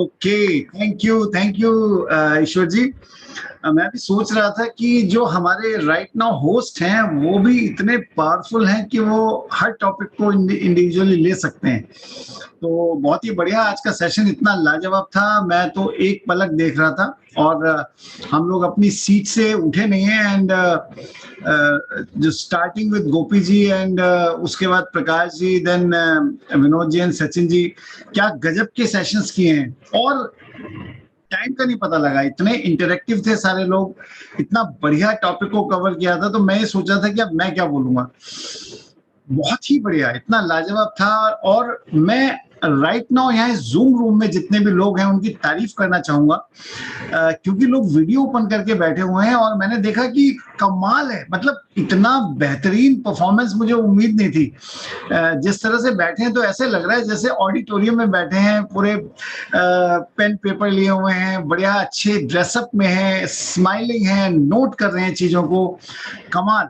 Okay, thank you ईश्वर जी। मैं भी सोच रहा था कि जो हमारे राइट नाउ होस्ट हैं, वो भी इतने पावरफुल हैं कि वो हर टॉपिक को इंडिविजुअली ले सकते हैं। तो बहुत ही बढ़िया आज का सेशन इतना लाजवाब था, मैं तो एक पलक देख रहा था और हम लोग अपनी सीट से उठे नहीं हैं एंड जो starting with Gopi ji and उसके बाद प्रकाश जी, देन विनोद जी एंड सचिन जी, क्या गजब के सेशंस किए हैं और टाइम का नहीं पता लगा, इतने इंटरेक्टिव थे सारे लोग, इतना बढ़िया टॉपिक को कवर किया था। तो मैं ये सोच रहा था कि अब मैं क्या बोलूंगा। बहुत ही बढ़िया, इतना लाजवाब था। और मैं राइट नाउ यहाँ जूम रूम में जितने भी लोग हैं उनकी तारीफ करना चाहूंगा, क्योंकि लोग वीडियो ओपन करके बैठे हुए हैं और मैंने देखा कि कमाल है, मतलब इतना बेहतरीन परफॉर्मेंस मुझे उम्मीद नहीं थी। जिस तरह से बैठे हैं तो ऐसे लग रहा है जैसे ऑडिटोरियम में बैठे हैं, पूरे पेन पेपर लिए हुए हैं, बढ़िया अच्छे ड्रेसअप में हैं, स्माइलिंग हैं, नोट कर रहे हैं चीजों को। कमाल।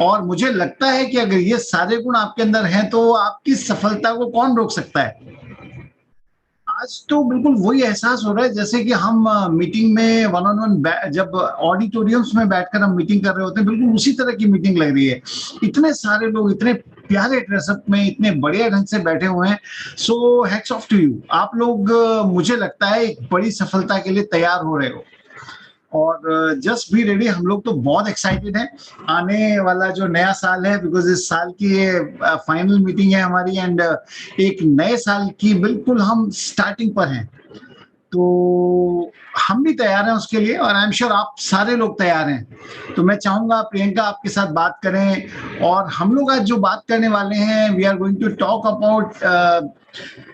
और मुझे लगता है कि अगर ये सारे गुण आपके अंदर हैं तो आपकी सफलता को कौन रोक सकता है। आज तो बिल्कुल वही एहसास हो रहा है जैसे कि हम मीटिंग में वन ऑन वन, जब ऑडिटोरियम्स में बैठकर हम मीटिंग कर रहे होते हैं, बिल्कुल उसी तरह की मीटिंग लग रही है। इतने सारे लोग इतने प्यारे ड्रेसअप में इतने बढ़िया ढंग से बैठे हुए हैं। So hats off to you, आप लोग मुझे लगता है एक बड़ी सफलता के लिए तैयार हो रहे हो और जस्ट बी रेडी। हम लोग तो बहुत एक्साइटेड हैं आने वाला जो नया साल है, बिकॉज इस साल की ये फाइनल मीटिंग है हमारी एंड एक नए साल की बिल्कुल हम स्टार्टिंग पर हैं। तो हम भी तैयार हैं उसके लिए और आई एम श्योर आप सारे लोग तैयार हैं। तो मैं चाहूंगा प्रियंका आपके साथ बात करें और हम लोग आज जो बात करने वाले हैं, we are going to talk about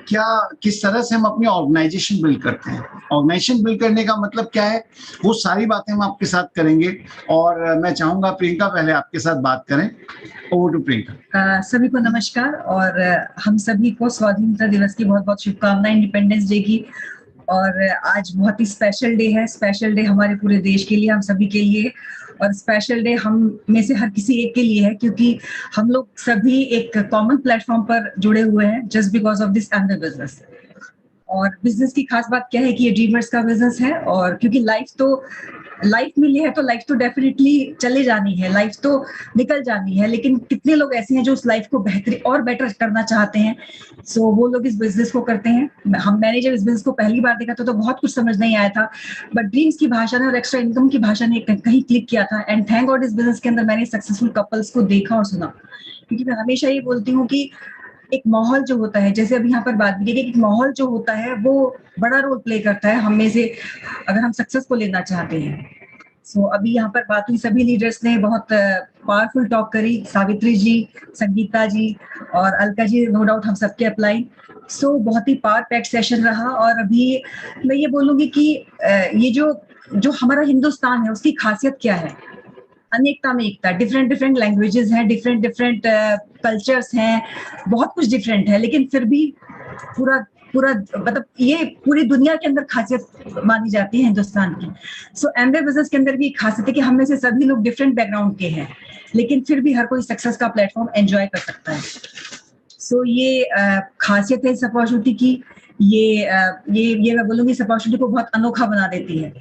क्या किस तरह से हम अपनी ऑर्गेनाइजेशन बिल्ड करते हैं। ऑर्गेनाइजेशन बिल्ड करने का मतलब क्या है, वो सारी बातें हम आपके साथ करेंगे। और मैं चाहूंगा प्रियंका पहले आपके साथ बात करें। Over to Priyanka. सभी को नमस्कार और हम सभी को स्वतंत्रता दिवस की बहुत बहुत शुभकामनाएं, इंडिपेंडेंस डे की। और आज बहुत ही स्पेशल डे है, स्पेशल डे हमारे पूरे देश के लिए, हम सभी के लिए। और स्पेशल डे हम में से हर किसी एक के लिए है, क्योंकि हम लोग सभी एक कॉमन प्लेटफॉर्म पर जुड़े हुए हैं just because of this and business. और बिजनेस की खास बात क्या है कि ये ड्रीमर्स का बिजनेस है। और क्योंकि लाइफ मिली है तो लाइफ तो डेफिनेटली चले जानी है, लाइफ तो निकल जानी है, लेकिन कितने लोग ऐसे हैं जो उस लाइफ को बेहतर और बेटर करना चाहते हैं। सो वो लोग इस बिजनेस को करते हैं। मैंने जब इस बिजनेस को पहली बार देखा तो बहुत कुछ समझ नहीं आया था, बट ड्रीम्स की भाषा ने और एक्स्ट्रा इनकम की भाषा ने कहीं क्लिक किया था। एंड थैंक गॉड इस बिजनेस के अंदर मैंने सक्सेसफुल कपल्स को देखा और सुना। क्योंकि मैं हमेशा ये बोलती हूँ कि एक माहौल जो होता है, जैसे अभी यहाँ पर बात की, एक माहौल जो होता है वो बड़ा रोल प्ले करता है हम में से, अगर हम सक्सेस को लेना चाहते हैं। सो अभी यहाँ पर बात हुई, सभी लीडर्स ने बहुत पावरफुल टॉक करी, सावित्री जी, संगीता जी और अलका जी, नो डाउट हम सबके अप्लाई। सो बहुत ही पावर पैक्ड सेशन रहा। और अभी मैं ये बोलूंगी कि ये जो हमारा हिंदुस्तान है उसकी खासियत क्या है, अनेकता में एकता। डिफरेंट डिफरेंट लैंग्वेजेस हैं, डिफरेंट कल्चर्स हैं, बहुत कुछ डिफरेंट है, लेकिन फिर भी पूरा पूरा मतलब ये पूरी दुनिया के अंदर खासियत मानी जाती है हिंदुस्तान की। सो एमवे बिजनेस के अंदर भी खासियत है कि हम में से सभी लोग डिफरेंट बैकग्राउंड के हैं, लेकिन फिर भी हर कोई सक्सेस का प्लेटफॉर्म एंजॉय कर सकता है। सो ये खासियत है इस अपॉर्चुनिटी की। ये मैं बोलूंगी इस अपॉर्चुनिटी को बहुत अनोखा बना देती है।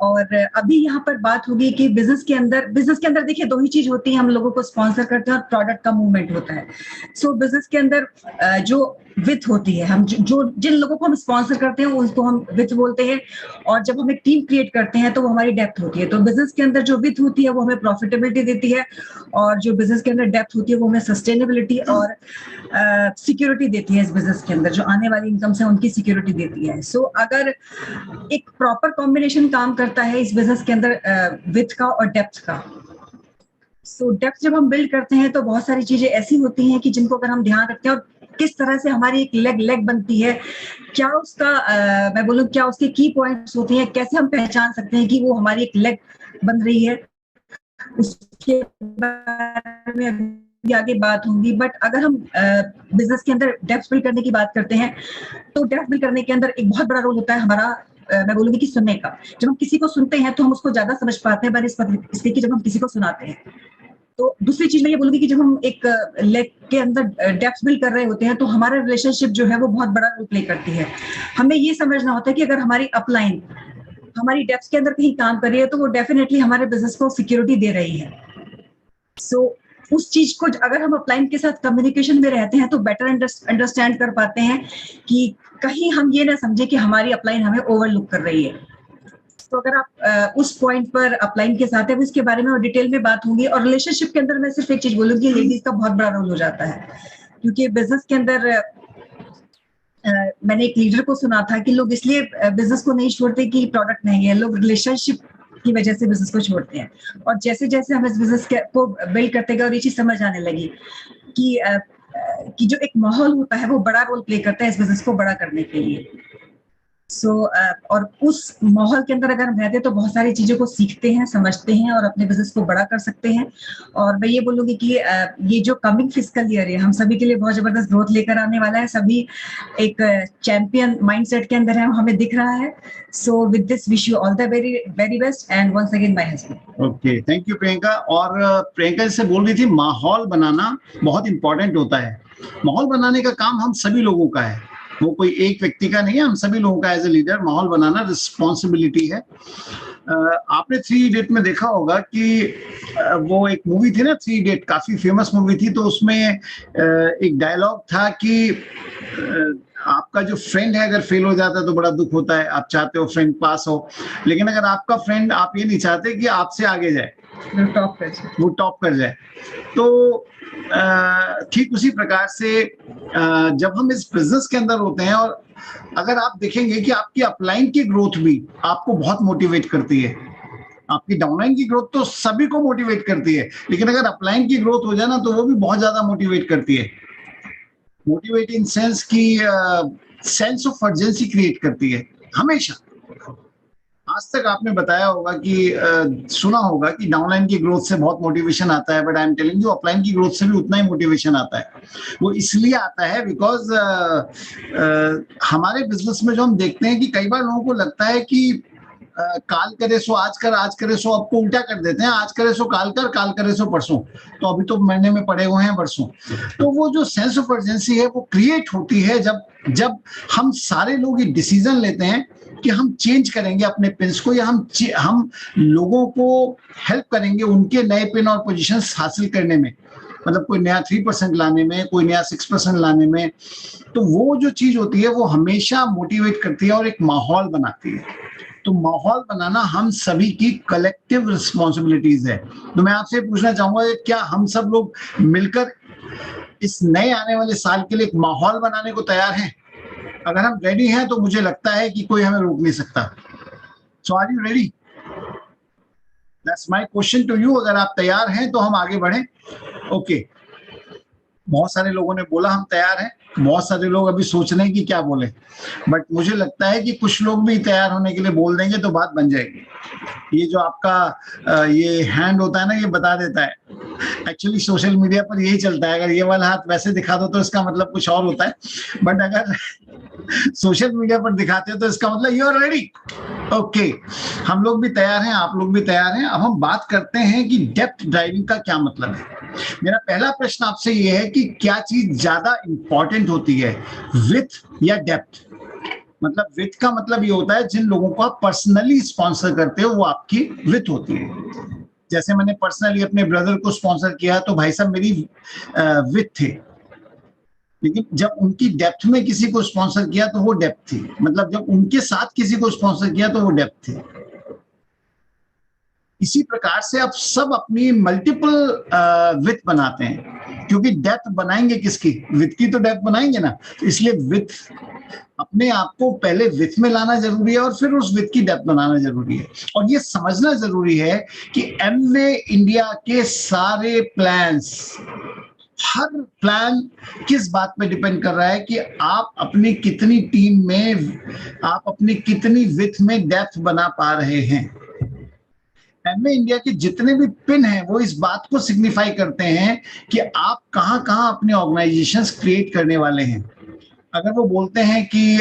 और अभी यहाँ पर बात होगी कि बिजनेस के अंदर देखिए दो ही चीज होती है, हम लोगों को स्पॉन्सर करते हैं और प्रोडक्ट का मूवमेंट होता है। सो बिजनेस के अंदर जो विथ होती है, हम जो जिन लोगों को हम स्पॉन्सर करते हैं उसको हम विथ बोलते हैं। और जब हम एक टीम क्रिएट करते हैं तो वो हमारी डेप्थ होती है। तो बिजनेस के अंदर जो विथ होती है वो हमें प्रॉफिटेबिलिटी देती है, और जो बिजनेस के अंदर डेप्थ होती है वो हमें सस्टेनेबिलिटी और सिक्योरिटी देती है। इस बिजनेस के अंदर जो आने वाली इनकम है उनकी सिक्योरिटी देती है। सो अगर एक प्रॉपर कॉम्बिनेशन काम करता है इस बिजनेस के अंदर विथ का और डेप्थ का। सो डेप्थ जब हम बिल्ड करते हैं तो बहुत सारी चीजें ऐसी होती हैं कि जिनको अगर हम ध्यान रखते हैं, और किस तरह से हमारी एक लेग बनती है, क्या उसका मैं बोलूँ क्या उसके की पॉइंट्स होते हैं, कैसे हम पहचान सकते हैं कि वो हमारी एक लेग बन रही है, उसके बारे में आगे बात होगी। बट अगर हम बिजनेस के अंदर डेप्थ बिल्ड करने की बात करते हैं तो डेप्थ बिल्ड करने के अंदर एक बहुत बड़ा रोल होता है हमारा, मैं बोलूंगी कि सुनने का। जब हम किसी को सुनते हैं तो हम उसको ज्यादा समझ पाते हैं बनिस्बत इसके कि जब हम किसी को सुनाते हैं। तो दूसरी चीज मैं ये बोलूंगी कि जब हम एक लेग के अंदर डेप्थ बिल्ड कर रहे होते हैं तो हमारा रिलेशनशिप जो है वो बहुत बड़ा रोल प्ले करती है। हमें ये समझना होता है कि अगर हमारी अपलाइन हमारी डेप्थ के अंदर कहीं काम कर रही है तो वो डेफिनेटली हमारे बिजनेस को सिक्योरिटी दे रही है। सो उस चीज को अगर हम अपलाइन के साथ कम्युनिकेशन में रहते हैं तो बेटर अंडरस्टैंड कर पाते हैं कि कहीं हम ये ना समझे कि हमारी अपलाइन हमें ओवरलुक कर रही है। तो अगर आप उस पॉइंट पर अपलाइन के साथ है, इसके बारे में और डिटेल में बात होंगी। और रिलेशनशिप के अंदर मैं सिर्फ एक चीज बोलूंगी, लेडीज का बहुत बड़ा रोल हो जाता है, क्योंकि बिजनेस के अंदर मैंने एक लीडर को सुना था कि लोग इसलिए बिजनेस को नहीं छोड़ते कि प्रोडक्ट नहीं है, लोग रिलेशनशिप की वजह से बिजनेस को छोड़ते हैं। और जैसे जैसे हम इस बिजनेस को बिल्ड करते गए और ये चीज समझ आने लगी कि जो एक माहौल होता है वो बड़ा रोल प्ले करता है इस बिजनेस को बड़ा करने के लिए। और उस माहौल के अंदर अगर हम रहते हैं तो बहुत सारी चीजों को सीखते हैं, समझते हैं और अपने बिजनेस को बड़ा कर सकते हैं। और मैं ये बोलूंगी कि ये जो कमिंग फिस्कल ईयर है हम सभी के लिए बहुत जबरदस्त ग्रोथ लेकर आने वाला है। सभी एक चैंपियन माइंडसेट के अंदर है, हमें दिख रहा है। So with this wish you all the very very best and once again my husband. Okay, thank you Priyanka. और प्रियंका से बोल रही थी माहौल बनाना बहुत इंपॉर्टेंट होता है। माहौल बनाने का काम हम सभी लोगों का है, वो कोई एक व्यक्ति का नहीं है, हम सभी लोगों का एज ए लीडर माहौल बनाना रिस्पॉन्सिबिलिटी है। आपने 3 इडियट में देखा होगा कि वो एक मूवी थी ना 3 इडियट, काफी फेमस मूवी थी। तो उसमें एक डायलॉग था कि आपका जो फ्रेंड है अगर फेल हो जाता है तो बड़ा दुख होता है, आप चाहते हो फ्रेंड पास हो, लेकिन अगर आपका फ्रेंड, आप ये नहीं चाहते कि आपसे आगे जाए, वो टॉप कर जाए। तो ठीक उसी प्रकार से जब हम इस बिजनेस के अंदर होते हैं, और अगर आप देखेंगे कि आपकी अपलाइन की ग्रोथ भी आपको बहुत मोटिवेट करती है। आपकी डाउनलाइन की ग्रोथ तो सभी को मोटिवेट करती है, लेकिन अगर अपलाइन की ग्रोथ हो जाए ना तो वो भी बहुत ज्यादा मोटिवेट करती है। मोटिवेट इन सेंस की सेंस ऑफ अर्जेंसी क्रिएट करती है हमेशा। आज तक आपने बताया होगा कि सुना होगा कि डाउनलाइन की ग्रोथ से बहुत मोटिवेशन आता है, but I am telling you upline की ग्रोथ से भी उतना ही मोटिवेशन आता है। वो इसलिए आता है बिकॉज हमारे बिजनेस में जो हम देखते हैं कि कई बार लोगों को लगता है कि काल करे सो आज कर, आज करे सो अब को उल्टा कर देते हैं, आज करे सो काल कर, काल करे सो परसों। तो अभी तो महीने में पड़े हुए हैं बरसों। तो वो जो सेंस ऑफ अर्जेंसी है वो क्रिएट होती है जब हम सारे लोग ये डिसीजन लेते हैं कि हम चेंज करेंगे अपने पिन्स को, या हम लोगों को हेल्प करेंगे उनके नए पिन और पोजीशंस हासिल करने में, मतलब कोई नया 3% लाने में, कोई नया 6% लाने में। तो वो जो चीज होती है वो हमेशा मोटिवेट करती है और एक माहौल बनाती है। तो माहौल बनाना हम सभी की कलेक्टिव रिस्पॉन्सिबिलिटीज है। तो मैं आपसे पूछना चाहूंगा, क्या हम सब लोग मिलकर इस नए आने वाले साल के लिए एक माहौल बनाने को तैयार हैं? अगर हम रेडी हैं तो मुझे लगता है कि कोई हमें रोक नहीं सकता। So are you ready? That's my question to you. अगर आप तैयार हैं तो हम आगे बढ़ें। ओके, बहुत सारे लोगों ने बोला हम तैयार हैं, बहुत सारे लोग अभी सोच रहे हैं कि क्या बोले, बट मुझे लगता है कि कुछ लोग भी तैयार होने के लिए बोल देंगे तो बात बन जाएगी। ये जो आपका ये हैंड होता है ना, ये बता देता है। एक्चुअली सोशल मीडिया पर यही चलता है, अगर ये वाला हाथ वैसे दिखा दो तो इसका मतलब कुछ और होता है, बट अगर सोशल मीडिया पर दिखाते हो तो इसका मतलब यू आर रेडी। ओके, हम लोग भी तैयार हैं, आप लोग भी तैयार हैं। अब हम बात करते हैं कि डेप्थ ड्राइविंग का क्या मतलब है। मेरा पहला प्रश्न आपसे ये है कि क्या चीज ज्यादा इंपॉर्टेंट होती है, विथ या डेप्थ? मतलब विथ का मतलब ये होता है जिन लोगों को आप पर्सनली स्पॉन्सर करते हो वो आपकी विथ होती है। जैसे मैंने पर्सनली अपने ब्रदर को स्पॉन्सर किया तो भाई साहब मेरी विथ थे, लेकिन जब उनकी डेप्थ में किसी को स्पॉन्सर किया तो वो डेप्थ थी। मतलब जब उनके साथ किसी को स्पॉन्सर किया तो वो डेप्थ थी। इसी प्रकार से आप सब अपनी मल्टीपल विथ बनाते हैं, क्योंकि डेप्थ बनाएंगे किसकी? विथ की तो डेप्थ बनाएंगे ना। तो इसलिए विथ, अपने आप को पहले विथ में लाना जरूरी है और फिर उस विथ की डेप्थ बनाना जरूरी है। और ये समझना जरूरी है कि एमवे इंडिया के सारे प्लान्स, हर प्लान किस बात पे डिपेंड कर रहा है कि आप अपनी कितनी टीम में, आप अपनी कितनी विथ में डेप्थ बना पा रहे हैं। एमवे इंडिया के जितने भी पिन हैं वो इस बात को सिग्निफाई करते हैं कि आप कहां-कहां अपने ऑर्गेनाइजेशंस क्रिएट करने वाले हैं। अगर वो बोलते हैं कि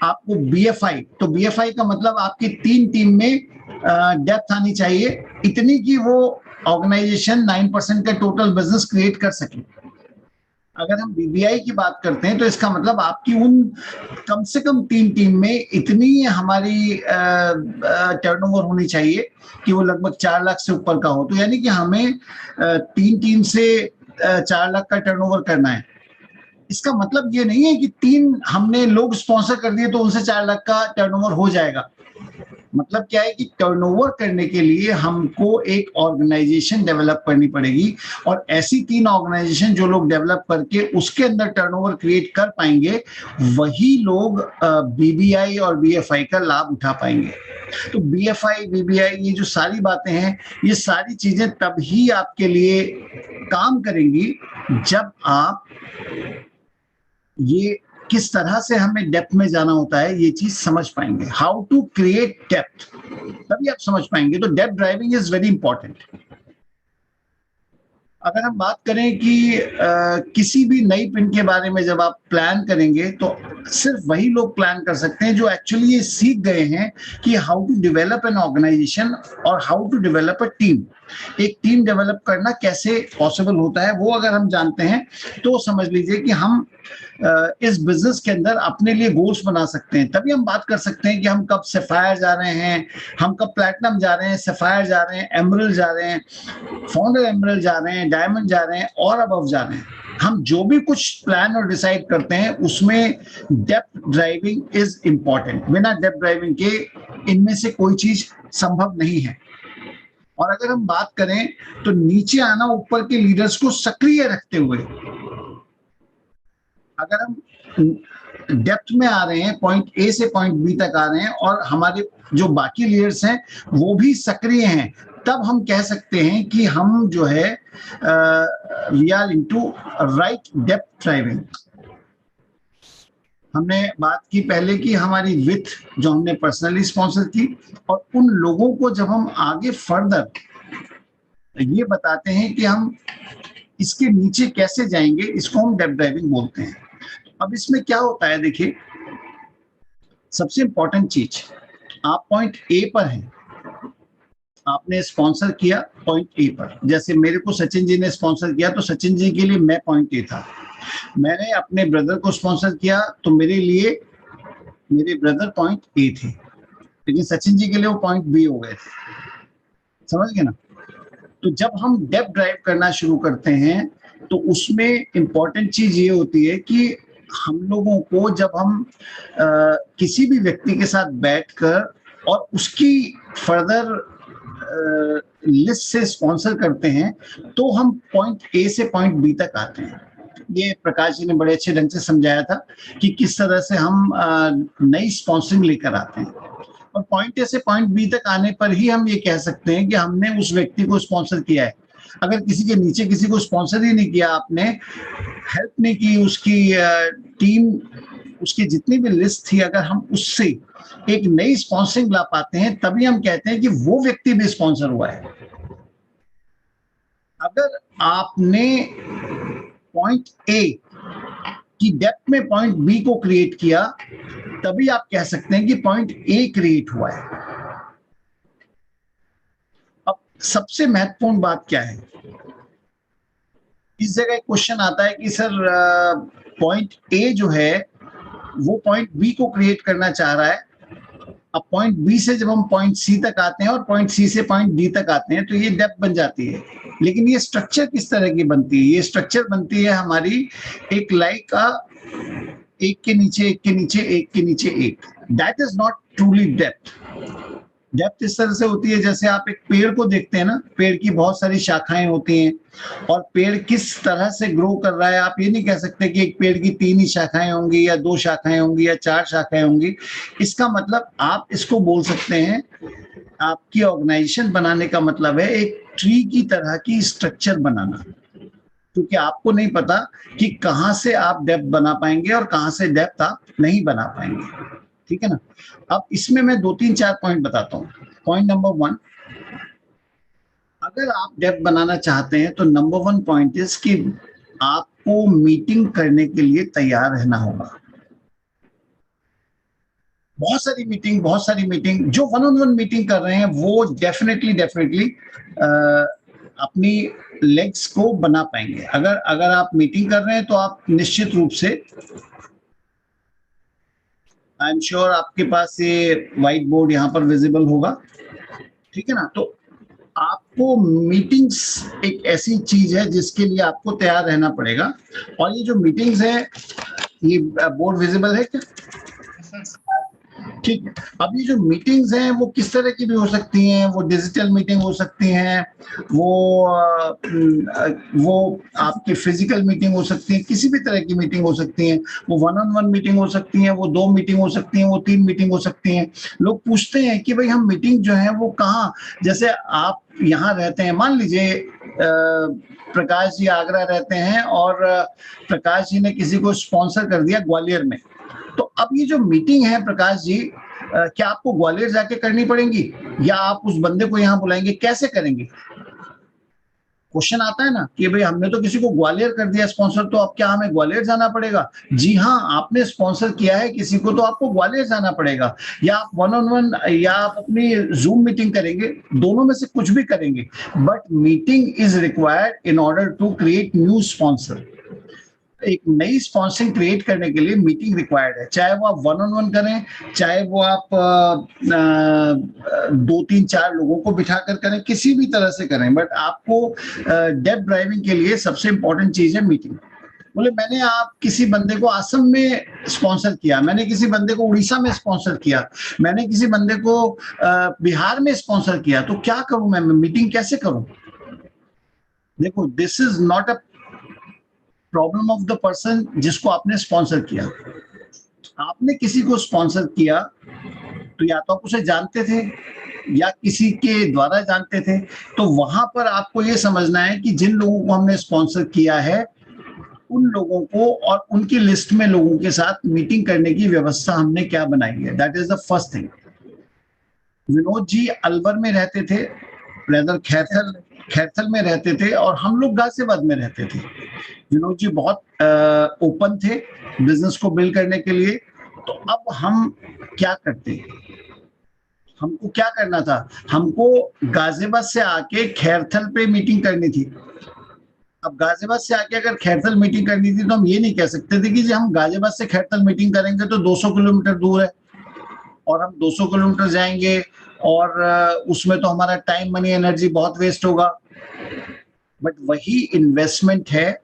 आपको बीएफआई, तो बीएफआई का मतलब आपकी 3 टीम में डेप्थ आनी चाहिए, इतनी कि वो ऑर्गेनाइजेशन 9% का टोटल बिजनेस क्रिएट कर सके। अगर हम बीबीआई की बात करते हैं तो इसका मतलब आपकी उन कम से कम 3 टीम में इतनी हमारी टर्नओवर होनी चाहिए कि वो लगभग 4 लाख से ऊपर का हो। तो यानी कि हमें 3 टीम से 4 लाख का टर्नओवर करना है। इसका मतलब ये नहीं है कि 3 हमने लोग स्पॉन्सर कर दिए तो उनसे 4 लाख का टर्नओवर हो जाएगा। मतलब क्या है कि टर्नओवर करने के लिए हमको एक ऑर्गेनाइजेशन डेवलप करनी पड़ेगी, और ऐसी 3 ऑर्गेनाइजेशन जो लोग डेवलप करके उसके अंदर टर्नओवर क्रिएट कर पाएंगे, वही लोग बीबीआई और बीएफआई का लाभ उठा पाएंगे। तो बीएफआई, बीबीआई, ये जो सारी बातें हैं, ये सारी चीजें तभी आपके लिए काम करेंगी जब आप ये किस तरह से हमें डेप्थ में जाना होता है ये चीज समझ पाएंगे। हाउ टू क्रिएट डेप्थ, तभी आप समझ पाएंगे। तो depth driving is very important. अगर हम बात करें कि किसी भी नई पिन के बारे में जब आप प्लान करेंगे तो सिर्फ वही लोग प्लान कर सकते हैं जो एक्चुअली ये सीख गए हैं कि how to develop an organisation और how to develop a team. एक टीम डेवलप करना कैसे पॉसिबल होता है वो अगर हम जानते हैं तो समझ लीजिए कि हम इस बिजनेस के अंदर अपने लिए गोल्स बना सकते हैं। तभी हम बात कर सकते हैं कि हम कब सैफायर जा रहे हैं, हम कब प्लैटिनम जा रहे हैं, सैफायर जा रहे हैं, एमरल्ड जा रहे हैं, फाउंडर एमरल्ड जा रहे हैं, डायमंड जा रहे हैं और अबव जा रहे हैं। हम जो भी कुछ प्लान और डिसाइड करते हैं उसमें डेप्थ ड्राइविंग इज इंपॉर्टेंट। बिना डेप्थ ड्राइविंग के इनमें से कोई चीज संभव नहीं है। और अगर हम बात करें तो नीचे आना, ऊपर के लीडर्स को सक्रिय रखते हुए, अगर हम डेप्थ में आ रहे हैं, पॉइंट ए से पॉइंट बी तक आ रहे हैं और हमारे जो बाकी लीडर्स हैं वो भी सक्रिय हैं, तब हम कह सकते हैं कि हम जो है we are into right depth driving. हमने बात की पहले कि हमारी विथ जो हमने पर्सनली स्पॉन्सर की, और उन लोगों को जब हम आगे फर्दर ये बताते हैं कि हम इसके नीचे कैसे जाएंगे, इसको हम डेप्थ ड्राइविंग बोलते हैं। अब इसमें क्या होता है, देखिए सबसे इंपॉर्टेंट चीज, आप पॉइंट ए पर हैं, आपने स्पॉन्सर किया पॉइंट ए पर। जैसे मेरे को सचिन जी ने स्पॉन्सर किया तो सचिन जी के लिए मैं पॉइंट ए था। मैंने अपने ब्रदर को स्पॉन्सर किया तो मेरे लिए मेरे ब्रदर पॉइंट ए थे, लेकिन सचिन जी के लिए वो पॉइंट बी हो गए थे। समझ गए ना? तो जब हम डेप्थ ड्राइव करना शुरू करते हैं तो उसमें इंपॉर्टेंट चीज ये होती है कि हम लोगों को जब हम किसी भी व्यक्ति के साथ बैठकर और उसकी फर्दर लिस्ट से स्पॉन्सर करते हैं तो हम पॉइंट ए से पॉइंट बी तक आते हैं। ये प्रकाश जी ने बड़े अच्छे ढंग से समझाया था कि किस तरह से हम नई स्पॉन्सरिंग लेकर आते हैं। और पॉइंट ए से पॉइंट बी तक आने पर ही हम ये कह सकते हैं कि हमने उस व्यक्ति को स्पॉन्सर किया है। अगर किसी के नीचे किसी को स्पॉन्सर ही नहीं किया, आपने हेल्प नहीं की, उसकी टीम, उसकी जितनी भी लिस्ट थी, अगर हम उससे एक नई स्पॉन्सरिंग ला पाते हैं तभी हम कहते हैं कि वो व्यक्ति भी स्पॉन्सर हुआ है। अगर आपने पॉइंट ए की डेप्थ में पॉइंट बी को क्रिएट किया तभी आप कह सकते हैं कि पॉइंट ए क्रिएट हुआ है। अब सबसे महत्वपूर्ण बात क्या है, इस जगह क्वेश्चन आता है कि सर पॉइंट ए जो है वो पॉइंट बी को क्रिएट करना चाह रहा है। अब पॉइंट बी से जब हम पॉइंट सी तक आते हैं और पॉइंट सी से पॉइंट डी तक आते हैं तो ये डेप्थ बन जाती है। लेकिन ये स्ट्रक्चर किस तरह की बनती है? ये स्ट्रक्चर बनती है हमारी एक लाइन का, एक के नीचे एक के नीचे एक के नीचे एक। That is not truly depth. Depth इस तरह से होती है जैसे आप एक पेड़ को देखते हैं ना, पेड़ की बहुत सारी शाखाएं होती हैं और पेड़ किस तरह से ग्रो कर रहा है। आप ये नहीं कह सकते कि एक पेड़ की 3 ही शाखाएं होंगी या 2 शाखाएं होंगी या 4 शाखाएं होंगी। इसका मतलब आप इसको बोल सकते हैं, आपकी ऑर्गेनाइजेशन बनाने का मतलब है एक ट्री की तरह की स्ट्रक्चर बनाना, क्योंकि आपको नहीं पता कि कहां से आप डेप्थ बना पाएंगे और कहां से डेप्थ आप नहीं बना पाएंगे। ठीक है ना? अब इसमें मैं 2-3-4 पॉइंट बताता हूँ। पॉइंट नंबर 1, अगर आप डेप्थ बनाना चाहते हैं तो नंबर 1 पॉइंट इज कि आपको मीटिंग करने के लिए तैयार रहना होगा। बहुत सारी मीटिंग जो 1-on-1 मीटिंग कर रहे हैं वो डेफिनेटली अपनी लेग्स को बना पाएंगे। अगर अगर आप मीटिंग कर रहे हैं तो आप निश्चित रूप से, आई एम श्योर आपके पास ये व्हाइट बोर्ड यहाँ पर विजिबल होगा, ठीक है ना। तो आपको मीटिंग्स एक ऐसी चीज है जिसके लिए आपको तैयार रहना पड़ेगा। और ये जो मीटिंग्स है, ये बोर्ड विजिबल है क्या? ठीक है। अब ये जो मीटिंग्स हैं वो किस तरह की भी हो सकती हैं, वो डिजिटल मीटिंग हो सकती हैं, वो आपकी फिजिकल मीटिंग हो सकती है, किसी भी तरह की मीटिंग हो सकती है, वो वन ऑन वन मीटिंग हो सकती है, वो 2 मीटिंग हो सकती है, वो 3 मीटिंग हो सकती हैं। लोग पूछते हैं कि भाई हम मीटिंग जो है वो कहाँ, जैसे आप यहाँ रहते हैं, मान लीजिए प्रकाश जी आगरा रहते हैं और प्रकाश जी ने किसी को स्पॉन्सर कर दिया ग्वालियर में। तो अब ये जो मीटिंग है प्रकाश जी, क्या आपको ग्वालियर जाके करनी पड़ेगी या आप उस बंदे को यहाँ बुलाएंगे, कैसे करेंगे? क्वेश्चन आता है ना कि भाई हमने तो किसी को ग्वालियर कर दिया स्पॉन्सर, तो अब क्या हमें ग्वालियर जाना पड़ेगा? जी हाँ, आपने स्पॉन्सर किया है किसी को तो आपको ग्वालियर जाना पड़ेगा, या आप वन ऑन वन या आप अपनी जूम मीटिंग करेंगे, दोनों में से कुछ भी करेंगे, but meeting is required in order to create new sponsor. एक नई स्पॉन्सरिंग क्रिएट करने के लिए मीटिंग रिक्वायर्ड है, चाहे वो आप वन ऑन वन करें, चाहे वो आप 2 3 4 लोगों को बिठाकर करें, किसी भी तरह से करें, बट आपको डेप्थ ड्राइविंग के लिए सबसे इंपॉर्टेंट चीज है मीटिंग। बोले मैंने आप किसी बंदे को असम में स्पॉन्सर किया, मैंने किसी बंदे को उड़ीसा में स्पॉन्सर किया, मैंने किसी बंदे को बिहार में स्पॉन्सर किया, तो क्या करूं मैं मीटिंग कैसे करूं? देखो, this is not a problem of the person जिसको आपने स्पॉन्सर किया। आपने किसी को स्पॉन्सर किया तो या तो आप उसे जानते थे या किसी के द्वारा जानते थे, तो वहां पर आपको ये समझना है कि जिन लोगों को हमने स्पॉन्सर किया है उन लोगों को और उनकी लिस्ट में लोगों के साथ मीटिंग करने की व्यवस्था हमने क्या बनाई है। That is the first thing. Vinod ji Alwar में रहते थे, रेदर खैरथल खैरथल में रहते थे, और हम लोग गाजियाबाद में रहते थे। विनोद जी बहुत ओपन थे बिजनेस को बिल्ड करने के लिए। तो अब हम क्या करते, हमको क्या करना था, हमको गाजियाबाद से आके खैरथल पे मीटिंग करनी थी। अब गाजियाबाद से आके अगर खैरथल मीटिंग करनी थी तो हम ये नहीं कह सकते थे कि जी हम गाजियाबाद से खैरथल मीटिंग करेंगे तो 200 किलोमीटर दूर है और हम 200 किलोमीटर जाएंगे और उसमें तो हमारा टाइम मनी एनर्जी बहुत वेस्ट होगा। बट वही इन्वेस्टमेंट है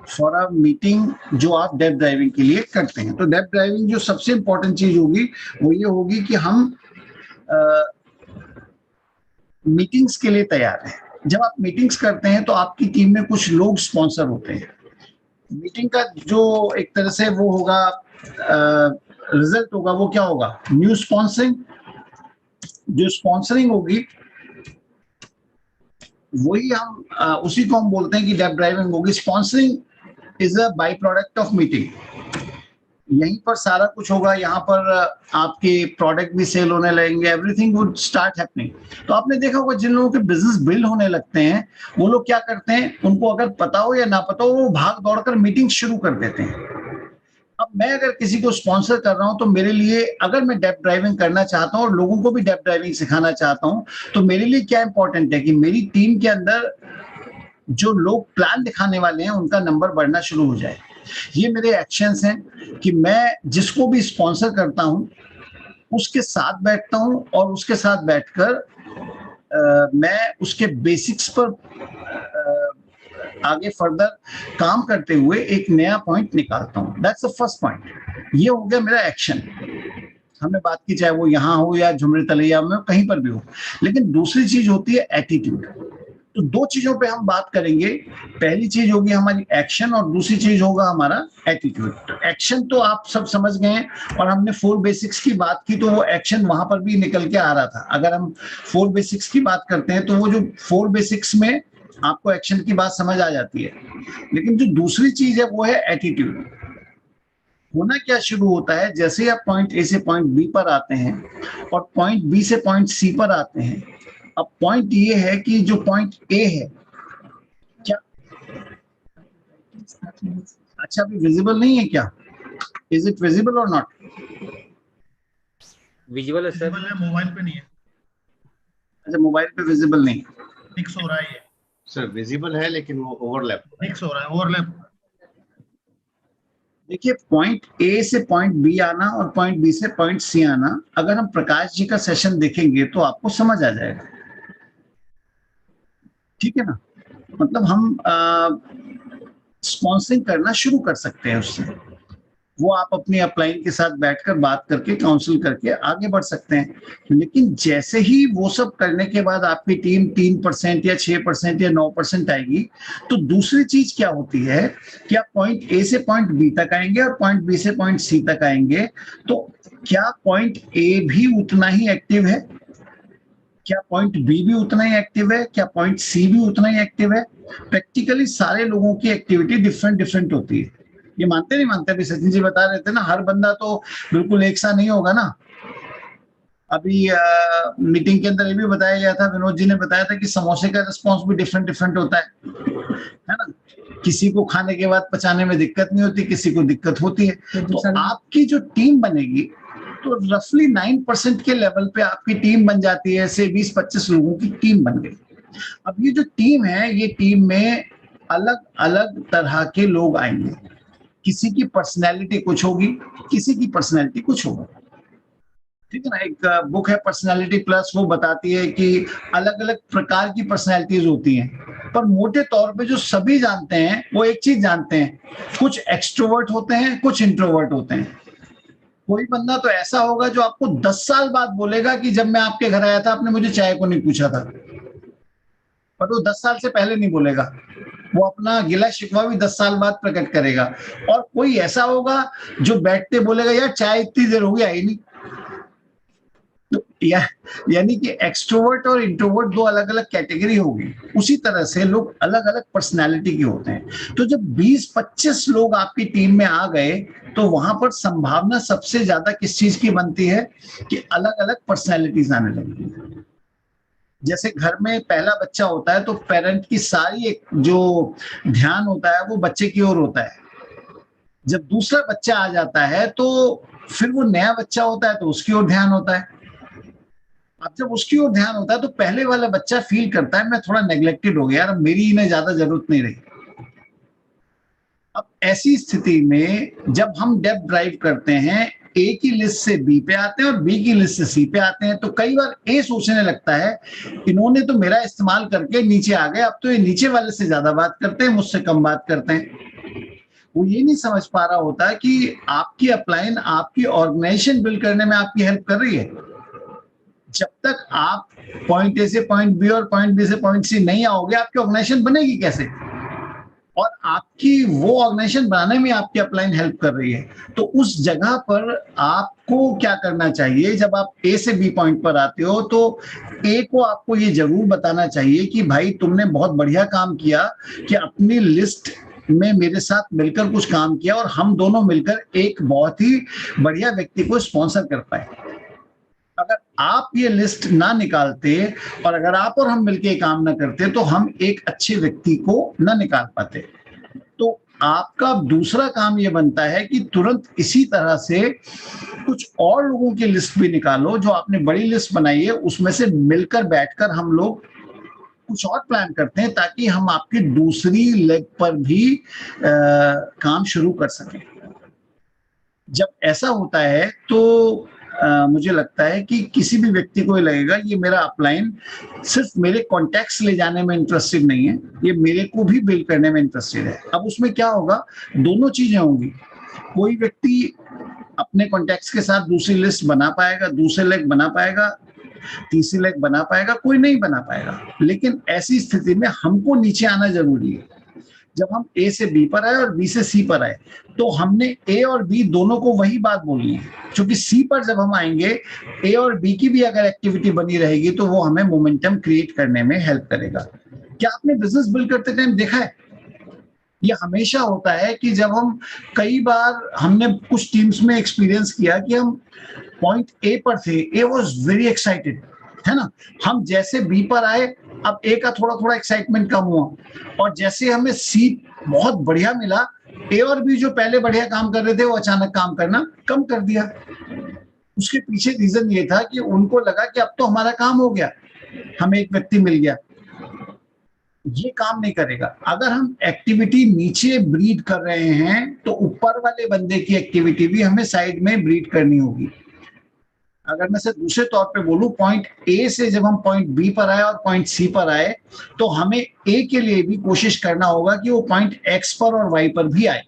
फॉर अ मीटिंग जो आप डेप्थ ड्राइविंग के लिए करते हैं। तो डेप्थ ड्राइविंग जो सबसे इंपॉर्टेंट चीज होगी वो ये होगी कि हम मीटिंग्स के लिए तैयार हैं। जब आप मीटिंग्स करते हैं तो आपकी टीम में कुछ लोग स्पॉन्सर होते हैं। मीटिंग का जो एक तरह से वो होगा, रिजल्ट होगा, वो क्या होगा, न्यू स्पॉन्सरिंग। जो स्पॉन्सरिंग होगी वही हम उसी को हम बोलते हैं कि डेप्थ ड्राइविंग होगी। Sponsoring is a by product of meeting. यहीं पर सारा कुछ होगा, यहाँ पर आपके प्रोडक्ट भी सेल होने लगेंगे, एवरीथिंग वुड स्टार्ट हैपनिंग। तो आपने देखा होगा जिन लोगों के बिजनेस बिल्ड होने लगते हैं वो लोग क्या करते हैं, उनको अगर पता हो या ना पता हो वो भाग दौड़ कर मीटिंग शुरू कर देते हैं। अब मैं अगर किसी को स्पॉन्सर कर रहा हूं तो मेरे लिए, अगर मैं डेप्थ ड्राइविंग करना चाहता हूं और लोगों को भी डेप्थ ड्राइविंग सिखाना चाहता हूं, तो मेरे लिए क्या इंपॉर्टेंट है कि मेरी टीम के अंदर जो लोग प्लान दिखाने वाले हैं उनका नंबर बढ़ना शुरू हो जाए। ये मेरे एक्शंस हैं कि मैं जिसको भी स्पॉन्सर करता हूं उसके साथ बैठता हूं और उसके साथ बैठकर मैं उसके बेसिक्स पर आगे फर्दर काम करते हुए एक नया पॉइंट निकालता हूं। That's the first point. ये हो गया मेरा एक्शन। हमने बात की चाहे वो यहाँ हो या झुमरी तलैया में, कहीं पर भी हो। लेकिन दूसरी चीज होती है एटीट्यूड। तो 2 चीजों पे हम बात करेंगे। पहली चीज होगी हमारी एक्शन और दूसरी चीज होगा हमारा एटीट्यूड। तो एक्शन तो आप सब समझ गए हैं, और हमने 4 बेसिक्स की बात की तो वो एक्शन वहां पर भी निकल के आ रहा था। अगर हम 4 बेसिक्स की बात करते हैं तो वो जो 4 बेसिक्स में आपको एक्शन की बात समझ आ जाती है। लेकिन जो दूसरी चीज है वो है एटीट्यूड। होना क्या शुरू होता है, जैसे ही आप पॉइंट ए से पॉइंट बी पर आते हैं और पॉइंट बी से पॉइंट सी पर आते हैं। अब पॉइंट ये है कि जो पॉइंट ए है, क्या अच्छा अभी विजिबल नहीं है क्या? इज इट विजिबल और नॉट? विजुअल है सर, मोबाइल पे नहीं है। अच्छा मोबाइल पे विजिबल नहीं, फिक्स हो रहा है ये। सर विजिबल है लेकिन वो ओवरलैप मिक्स हो रहा है, ओवरलैप। देखिए, पॉइंट ए से पॉइंट बी आना और पॉइंट बी से पॉइंट सी आना, अगर हम प्रकाश जी का सेशन देखेंगे तो आपको समझ आ जाएगा। ठीक है ना, मतलब हम स्पॉन्सरिंग करना शुरू कर सकते हैं उससे। वो आप अपनी अपलाइन के साथ बैठकर बात करके काउंसिल करके आगे बढ़ सकते हैं। लेकिन जैसे ही वो सब करने के बाद आपकी टीम 3% या 6% या 9% आएगी, तो दूसरी चीज क्या होती है कि आप पॉइंट ए से पॉइंट बी तक आएंगे और पॉइंट बी से पॉइंट सी तक आएंगे, तो क्या पॉइंट ए भी उतना ही एक्टिव है? क्या पॉइंट बी भी उतना ही एक्टिव है? क्या पॉइंट सी भी उतना ही एक्टिव है? प्रैक्टिकली सारे लोगों की एक्टिविटी डिफरेंट डिफरेंट होती है। ये मानते नहीं मानते? अभी सचिन जी बता रहे थे ना, हर बंदा तो बिल्कुल एक सा नहीं होगा ना। अभी मीटिंग के अंदर ये भी बताया गया था, विनोद जी ने बताया था कि समोसे का रिस्पॉन्स भी डिफरेंट डिफरेंट होता है ना। किसी को खाने के बाद पचाने में दिक्कत नहीं होती, किसी को दिक्कत होती है। तो आपकी जो टीम बनेगी, तो रफली 9% के लेवल पे आपकी टीम बन जाती है, से 20-25 लोगों की टीम बन गई। अब ये जो टीम है, ये टीम में अलग अलग तरह के लोग आएंगे। किसी की पर्सनैलिटी कुछ होगी, किसी की पर्सनैलिटी कुछ होगा। ठीक है ना, एक बुक है पर्सनैलिटी प्लस, वो बताती है कि अलग अलग प्रकार की पर्सनैलिटीज होती हैं, पर मोटे तौर पे जो सभी जानते हैं वो एक चीज जानते हैं, कुछ एक्सट्रोवर्ट होते हैं, कुछ इंट्रोवर्ट होते हैं। कोई बंदा तो ऐसा होगा जो आपको 10 साल बाद बोलेगा कि जब मैं आपके घर आया था आपने मुझे चाय को नहीं पूछा था, पर वो 10 साल से पहले नहीं बोलेगा। वो अपना गिला शिकवा भी 10 साल बाद प्रकट करेगा। और कोई ऐसा होगा जो बैठते बोलेगा यार चाय इतनी देर हो गई आई नहीं। तो यानी कि एक्सट्रोवर्ट और इंट्रोवर्ट दो अलग अलग कैटेगरी होगी। उसी तरह से लोग अलग अलग पर्सनालिटी के होते हैं। तो जब 20-25 लोग आपकी टीम में आ गए, तो वहां पर संभावना सबसे ज्यादा किस चीज की बनती है कि अलग अलग पर्सनैलिटीज आने लगती है। जैसे घर में पहला बच्चा होता है तो पेरेंट की सारी एक जो ध्यान होता है वो बच्चे की ओर होता है। जब दूसरा बच्चा आ जाता है तो फिर वो नया बच्चा होता है तो उसकी ओर ध्यान होता है। अब जब उसकी ओर ध्यान होता है तो पहले वाला बच्चा फील करता है मैं थोड़ा नेग्लेक्टेड हो गया यार, मेरी इन्हें ज्यादा जरूरत नहीं रही। अब ऐसी स्थिति में जब हम डेप्थ ड्राइव करते हैं, ए की लिस्ट से बी पे आते हैं और बी की लिस्ट से सी पे आते हैं, तो कई बार ए सोचने लगता है इन्होंने तो मेरा इस्तेमाल करके नीचे आ गए, अब तो ये नीचे वाले से ज्यादा बात करते हैं, मुझसे कम बात करते हैं। वो ये नहीं समझ पा रहा होता कि आपकी अपलाइन आपकी ऑर्गेनाइजेशन बिल्ड करने में आपकी हेल्प कर रही है। जब तक आप पॉइंट ए से पॉइंट बी और पॉइंट बी से पॉइंट सी नहीं आओगे, आपकी ऑर्गेनाइजेशन बनेगी कैसे? और आपकी वो ऑर्गेनाइजेशन बनाने में आपकी अपलाइन हेल्प कर रही है। तो उस जगह पर आपको क्या करना चाहिए? जब आप ए से बी पॉइंट पर आते हो तो ए को आपको ये जरूर बताना चाहिए कि भाई तुमने बहुत बढ़िया काम किया कि अपनी लिस्ट में मेरे साथ मिलकर कुछ काम किया और हम दोनों मिलकर एक बहुत ही बढ़िया व्यक्ति को स्पॉन्सर कर पाए। अगर आप ये लिस्ट ना निकालते और अगर आप और हम मिलके काम ना करते तो हम एक अच्छे व्यक्ति को ना निकाल पाते। तो आपका दूसरा काम ये बनता है कि तुरंत इसी तरह से कुछ और लोगों की लिस्ट भी निकालो। जो आपने बड़ी लिस्ट बनाई है उसमें से मिलकर बैठकर हम लोग कुछ और प्लान करते हैं ताकि हम आपकी दूसरी लेग पर भी काम शुरू कर सकें। जब ऐसा होता है तो मुझे लगता है कि किसी भी व्यक्ति को ये लगेगा ये मेरा अपलाइन सिर्फ मेरे कॉन्टैक्ट्स ले जाने में इंटरेस्टेड नहीं है, ये मेरे को भी बिल्ड करने में इंटरेस्टेड है। अब उसमें क्या होगा, दोनों चीजें होंगी। कोई व्यक्ति अपने कॉन्टैक्ट्स के साथ दूसरी लिस्ट बना पाएगा, दूसरे लेग बना पाएगा, तीसरी लेग बना पाएगा, कोई नहीं बना पाएगा। लेकिन ऐसी स्थिति में हमको नीचे आना जरूरी है। जब हम ए से बी पर आए और बी से सी पर आए तो हमने ए और बी दोनों को वही बात बोलनी है, क्योंकि सी पर जब हम आएंगे ए और बी की भी अगर एक्टिविटी बनी रहेगी तो वो हमें मोमेंटम क्रिएट करने में हेल्प करेगा। क्या आपने बिजनेस बिल्ड करते टाइम देखा है, ये हमेशा होता है कि जब हम कई बार हमने कुछ टीम्स में एक्सपीरियंस किया कि हम पॉइंट ए पर थे, ए वाज वेरी एक्साइटेड, है ना। हम जैसे बी पर आए अब ए का थोड़ा थोड़ा एक्साइटमेंट कम हुआ और जैसे हमें सी बहुत बढ़िया मिला, ए और बी जो पहले बढ़िया काम कर रहे थे वो अचानक काम करना कम कर दिया। उसके पीछे रीजन ये था कि उनको लगा कि अब तो हमारा काम हो गया, हमें एक व्यक्ति मिल गया। ये काम नहीं करेगा। अगर हम एक्टिविटी नीचे ब्रीड कर रहे हैं तो ऊपर वाले बंदे की एक्टिविटी भी हमें साइड में ब्रीड करनी होगी। अगर मैं सिर्फ दूसरे तौर पे बोलूं, पॉइंट ए से जब हम पॉइंट बी पर आए और पॉइंट सी पर आए, तो हमें ए के लिए भी कोशिश करना होगा कि वो पॉइंट एक्स पर और वाई पर भी आए।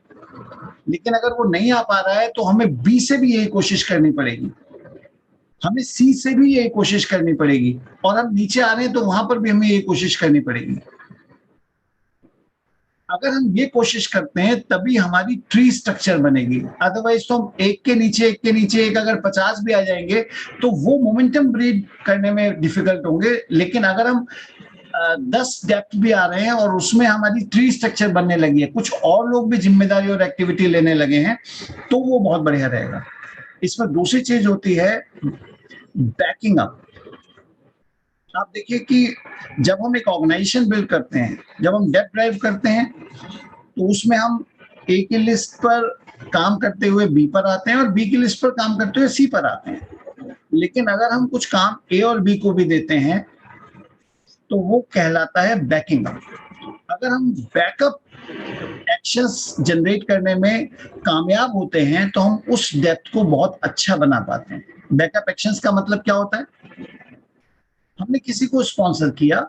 लेकिन अगर वो नहीं आ पा रहा है तो हमें बी से भी यही कोशिश करनी पड़ेगी, हमें सी से भी यही कोशिश करनी पड़ेगी, और हम नीचे आ रहे हैं तो वहां पर भी हमें यही कोशिश करनी पड़ेगी। अगर हम ये कोशिश करते हैं तभी हमारी ट्री स्ट्रक्चर बनेगी। अदरवाइज तो हम एक के नीचे एक अगर 50 भी आ जाएंगे तो वो मोमेंटम ब्रीड करने में डिफिकल्ट होंगे। लेकिन अगर हम 10 डेप्थ भी आ रहे हैं और उसमें हमारी ट्री स्ट्रक्चर बनने लगी है, कुछ और लोग भी जिम्मेदारी और एक्टिविटी लेने लगे हैं, तो वो बहुत बढ़िया रहेगा। इसमें दूसरी चीज होती है बैकिंग अप। आप देखिए कि जब हम एक ऑर्गेनाइजेशन बिल्ड करते हैं, जब हम डेप्थ ड्राइव करते हैं, तो उसमें हम ए की लिस्ट पर काम करते हुए बी पर आते हैं और बी की लिस्ट पर काम करते हुए सी पर आते हैं। लेकिन अगर हम कुछ काम ए और बी को भी देते हैं तो वो कहलाता है बैकिंग अप। अगर हम बैकअप एक्शंस जनरेट करने में कामयाब होते हैं तो हम उस डेप्थ को बहुत अच्छा बना पाते हैं। बैकअप एक्शंस का मतलब क्या होता है? हमने किसी को स्पॉन्सर किया,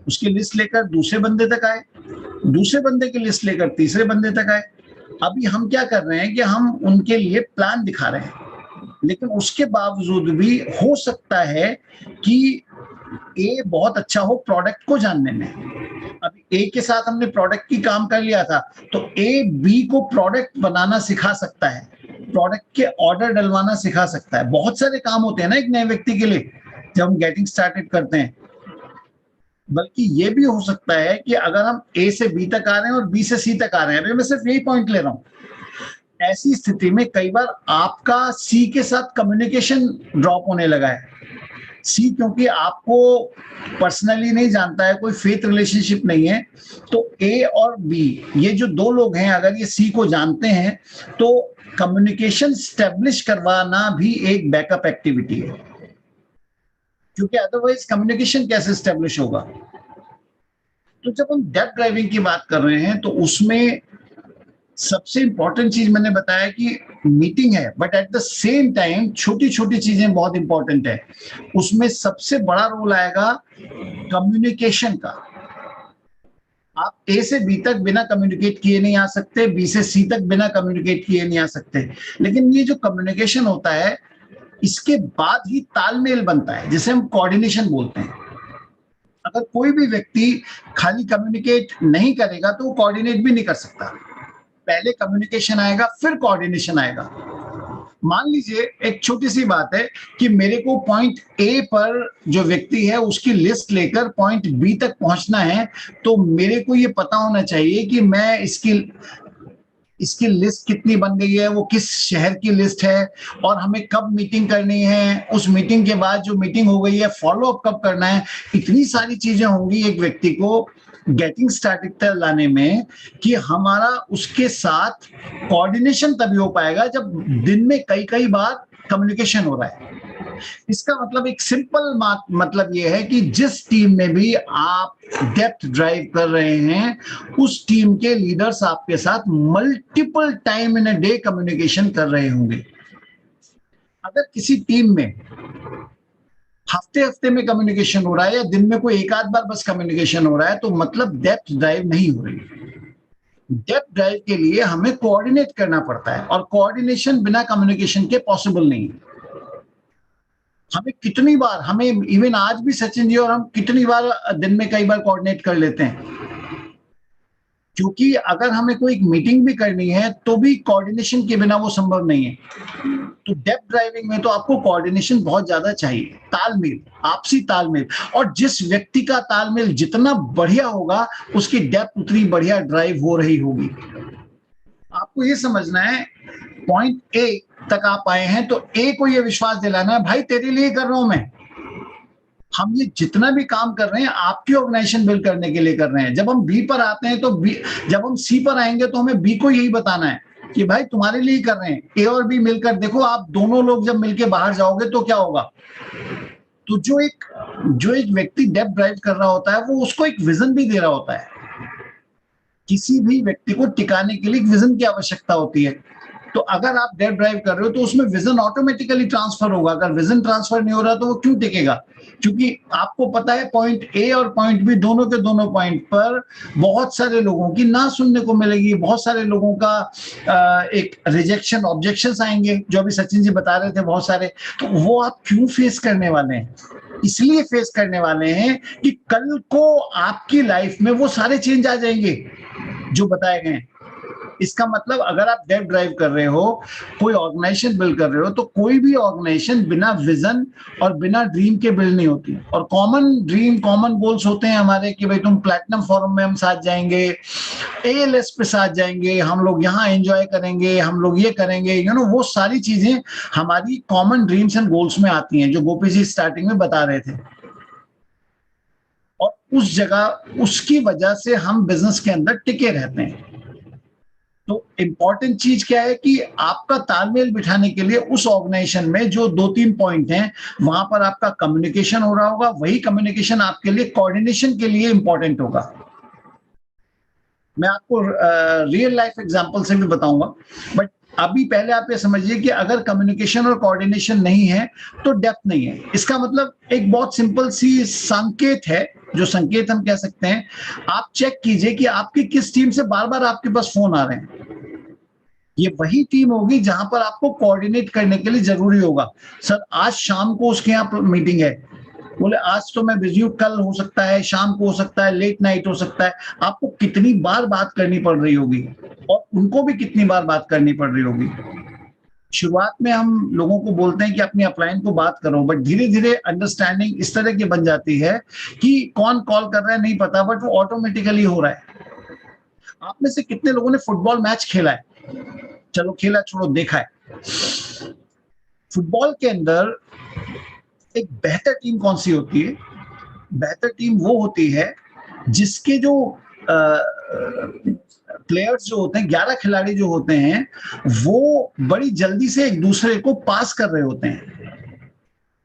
उसकी लिस्ट लेकर दूसरे बंदे तक आए, दूसरे बंदे की लिस्ट लेकर तीसरे बंदे तक आए। अभी हम क्या कर रहे हैं कि हम उनके लिए प्लान दिखा रहे हैं, लेकिन उसके बावजूद भी हो सकता है कि ए बहुत अच्छा हो प्रोडक्ट को जानने में। अभी ए के साथ हमने प्रोडक्ट की काम कर लिया था, तो ए बी को प्रोडक्ट बनाना सिखा सकता है, प्रोडक्ट के ऑर्डर डलवाना सिखा सकता है। बहुत सारे काम होते हैं ना एक नए व्यक्ति के लिए जब हम गेटिंग स्टार्टेड करते हैं। बल्कि ये भी हो सकता है कि अगर हम ए से बी तक आ रहे हैं और बी से सी तक आ रहे हैं, अभी मैं सिर्फ यही पॉइंट ले रहा हूं, ऐसी स्थिति में कई बार आपका सी के साथ कम्युनिकेशन ड्रॉप होने लगा है। सी क्योंकि आपको पर्सनली नहीं जानता है, कोई फेथ रिलेशनशिप नहीं है, तो ए और बी ये जो दो लोग हैं अगर ये सी को जानते हैं तो कम्युनिकेशन स्टेब्लिश करवाना भी एक बैकअप एक्टिविटी है, क्योंकि अदरवाइज कम्युनिकेशन कैसे स्टेब्लिश होगा। तो जब हम डेप्थ ड्राइविंग की बात कर रहे हैं तो उसमें सबसे इंपॉर्टेंट चीज मैंने बताया कि मीटिंग है, but at the same time छोटी छोटी चीजें बहुत इंपॉर्टेंट है। उसमें सबसे बड़ा रोल आएगा कम्युनिकेशन का। आप ए से बी तक बिना कम्युनिकेट किए नहीं आ सकते, बी से सी तक बिना कम्युनिकेट किए नहीं आ सकते। लेकिन ये जो कम्युनिकेशन होता है इसके बाद ही तालमेल बनता है, जिसे हम कोऑर्डिनेशन बोलते हैं। अगर कोई भी व्यक्ति खाली कम्युनिकेट नहीं करेगा तो वो कोऑर्डिनेट भी नहीं कर सकता। पहले कम्युनिकेशन आएगा फिर कोऑर्डिनेशन आएगा। मान लीजिए एक छोटी सी बात है कि मेरे को पॉइंट ए पर जो व्यक्ति है उसकी लिस्ट लेकर पॉइंट बी तक पहुंचना है, तो मेरे को ये पता होना चाहिए कि मैं इसकी लिस्ट कितनी बन गई है, वो किस शहर की लिस्ट है, और हमें कब मीटिंग करनी है, उस मीटिंग के बाद जो मीटिंग हो गई है फॉलो अप कब करना है। इतनी सारी चीजें होंगी एक व्यक्ति को गेटिंग स्टार्टेड तक लाने में कि हमारा उसके साथ कोऑर्डिनेशन तभी हो पाएगा जब दिन में कई कई बार कम्युनिकेशन हो रहा है। इसका मतलब एक सिंपल मतलब ये है कि जिस टीम में भी आप डेप्थ ड्राइव कर रहे हैं उस टीम के लीडर्स आपके साथ multiple time in a day communication कर रहे होंगे। अगर किसी टीम में हफ्ते हफ्ते में कम्युनिकेशन हो रहा है या दिन में कोई एक आध बार बस कम्युनिकेशन हो रहा है तो मतलब डेप्थ ड्राइव नहीं हो रही। डेप्थ ड्राइव के लिए हमें कोऑर्डिनेट करना पड़ता है और कोऑर्डिनेशन बिना कम्युनिकेशन के पॉसिबल नहीं है। हमें कितनी बार, हमें इवन आज भी सचिन जी और हम कितनी बार दिन में कई बार कोऑर्डिनेट कर लेते हैं, क्योंकि अगर हमें कोई मीटिंग भी करनी है तो भी कोऑर्डिनेशन के बिना वो संभव नहीं है। तो डेप्थ ड्राइविंग में तो आपको कोऑर्डिनेशन बहुत ज्यादा चाहिए, तालमेल, आपसी तालमेल, और जिस व्यक्ति का तालमेल जितना बढ़िया होगा उसकी डेप्थ उतनी बढ़िया ड्राइव हो रही होगी। आपको ये समझना है पॉइंट ए तक आप आए हैं तो ए को ये विश्वास दिलाना है भाई तेरे लिए कर रहा हूं मैं। हम ये जितना भी काम कर रहे हैं आपकी ऑर्गेनाइजेशन बिल्ड करने के लिए कर रहे हैं। जब हम बी पर आते हैं तो बी, जब हम सी पर आएंगे तो हमें बी को यही बताना है कि भाई तुम्हारे लिए कर रहे हैं। ए और बी मिलकर देखो, आप दोनों लोग जब मिलकर बाहर जाओगे तो क्या होगा, तो जो एक व्यक्ति डेप्थ ड्राइव कर रहा होता है वो उसको एक विजन भी दे रहा होता है। किसी भी व्यक्ति को टिकाने के लिए एक विजन की आवश्यकता होती है। तो अगर आप डेप्थ ड्राइव कर रहे हो तो उसमें विजन ऑटोमेटिकली ट्रांसफर होगा। अगर विजन ट्रांसफर नहीं हो रहा तो वो क्यों टिकेगा? क्योंकि आपको पता है पॉइंट ए और पॉइंट बी दोनों के दोनों पॉइंट पर बहुत सारे लोगों की ना सुनने को मिलेगी, बहुत सारे लोगों का एक रिजेक्शन ऑब्जेक्शंस आएंगे, जो अभी सचिन जी बता रहे थे बहुत सारे। तो वो आप क्यों फेस करने वाले हैं? इसलिए फेस करने वाले हैं कि कल को आपकी लाइफ में वो सारे चेंज आ जाएंगे जो बताए गए हैं। इसका मतलब अगर आप डेप्थ ड्राइव कर रहे हो, कोई ऑर्गेनाइजेशन बिल्ड कर रहे हो, तो कोई भी ऑर्गेनाइजेशन बिना विजन और बिना ड्रीम के बिल्ड नहीं होती। और कॉमन ड्रीम, कॉमन गोल्स होते हैं हमारे कि भाई तुम प्लैटिनम फोरम में हम साथ जाएंगे, ALS पे साथ जाएंगे, हम लोग यहाँ एंजॉय करेंगे, हम लोग ये करेंगे, वो सारी चीजें हमारी कॉमन ड्रीम्स एंड गोल्स में आती हैं, जो गोपी जी स्टार्टिंग में बता रहे थे। और उस जगह, उसकी वजह से हम बिजनेस के अंदर टिके रहते हैं। तो इंपॉर्टेंट चीज क्या है कि आपका तालमेल बिठाने के लिए उस ऑर्गेनाइजेशन में जो 2-3 पॉइंट हैं, वहां पर आपका कम्युनिकेशन हो रहा होगा। वही कम्युनिकेशन आपके लिए कोऑर्डिनेशन के लिए इंपॉर्टेंट होगा। मैं आपको रियल लाइफ एग्जांपल से भी बताऊंगा, बट अभी पहले आप ये समझिए कि अगर कम्युनिकेशन और कोऑर्डिनेशन नहीं है तो डेप्थ नहीं है। इसका मतलब एक बहुत सिंपल सी संकेत है, जो संकेत हम कह सकते हैं। आप चेक कीजिए कि आपकी किस टीम से बार बार आपके पास फोन आ रहे हैं। ये वही टीम होगी जहां पर आपको कोऑर्डिनेट करने के लिए जरूरी होगा। सर आज शाम को उसके यहाँ मीटिंग है, बोले आज तो मैं बिजी हूं, कल हो सकता है, शाम को हो सकता है, लेट नाइट हो सकता है। आपको कितनी बार बात करनी पड़ रही होगी और उनको भी कितनी बार बात करनी पड़ रही होगी। शुरुआत में हम लोगों को बोलते हैं कि अपनी अपलाइन को बात करो, बट धीरे धीरे अंडरस्टैंडिंग इस तरह की बन जाती है कि कौन कॉल कर रहा है नहीं पता, बट वो ऑटोमेटिकली हो रहा है। आप में से कितने लोगों ने फुटबॉल मैच खेला है? चलो खेला छोड़ो, देखा है। फुटबॉल के अंदर एक बेहतर टीम कौन सी होती है? बेहतर टीम वो होती है जिसके जो प्लेयर्स जो होते हैं, 11 खिलाड़ी जो होते हैं, वो बड़ी जल्दी से एक दूसरे को पास कर रहे होते हैं।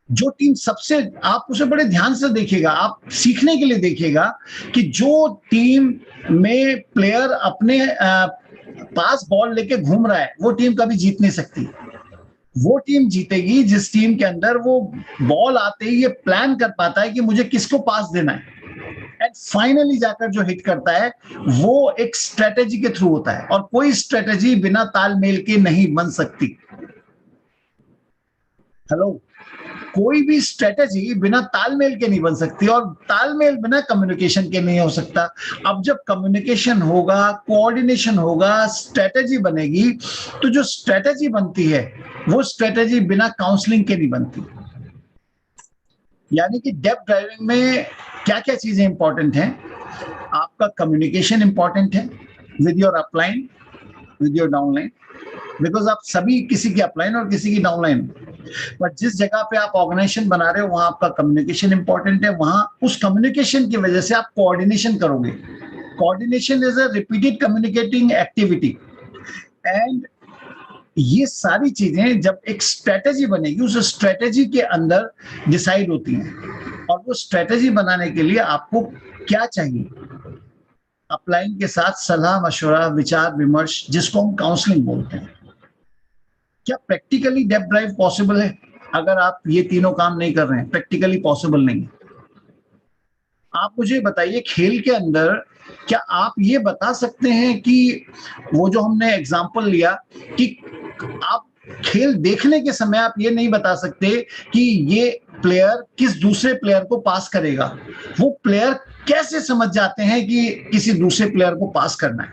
जो टीम सबसे, आप उसे बड़े ध्यान से देखिएगा, आप सीखने के लिए देखिएगा कि जो टीम में प्लेयर अपने पास बॉल लेके घूम रहा है, वो टीम कभी जीत नहीं सकती। वो टीम जीतेगी जिस टीम के अंदर वो बॉल आते ही ये प्लान कर पाता है कि मुझे किसको पास देना है, एंड फाइनली जाकर जो हिट करता है वो एक स्ट्रेटेजी के थ्रू होता है। और कोई स्ट्रेटेजी बिना तालमेल के नहीं बन सकती। हेलो, कोई भी स्ट्रेटेजी बिना तालमेल के नहीं बन सकती, और तालमेल बिना कम्युनिकेशन के नहीं हो सकता। अब जब कम्युनिकेशन होगा, कोऑर्डिनेशन होगा, स्ट्रेटेजी बनेगी, तो जो स्ट्रेटेजी बनती है वो स्ट्रेटेजी बिना काउंसलिंग के नहीं बनती। यानी कि डेप्थ ड्राइविंग में क्या क्या चीजें इंपॉर्टेंट हैं? आपका कम्युनिकेशन इंपॉर्टेंट है with your upline, with your downline, because आप सभी किसी की अपलाइन और किसी की डाउनलाइन, बट जिस जगह पे आप ऑर्गेनाइजेशन बना रहे हो वहां आपका कम्युनिकेशन इंपॉर्टेंट है। वहां उस कम्युनिकेशन की वजह से आप कोऑर्डिनेशन करोगे। Coordination is a repeated communicating activity, and ये सारी चीजें जब एक स्ट्रेटेजी बनेगी, उस स्ट्रेटेजी के अंदर डिसाइड होती हैं। और वो स्ट्रेटेजी बनाने के लिए आपको क्या चाहिए? अपलाइन के साथ सलाह मशवरा, विचार विमर्श, जिसको हम काउंसलिंग बोलते हैं। क्या प्रैक्टिकली डेप्थ ड्राइव पॉसिबल है? अगर आप ये तीनों काम नहीं कर रहे हैं, प्रैक्टिकली पॉसिबल नहीं है। आप मुझे बताइए, खेल के अंदर क्या आप ये बता सकते हैं कि वो जो हमने एग्जांपल लिया कि आप खेल देखने के समय आप ये नहीं बता सकते कि ये प्लेयर किस दूसरे प्लेयर को पास करेगा। वो प्लेयर कैसे समझ जाते हैं कि किसी दूसरे प्लेयर को पास करना है?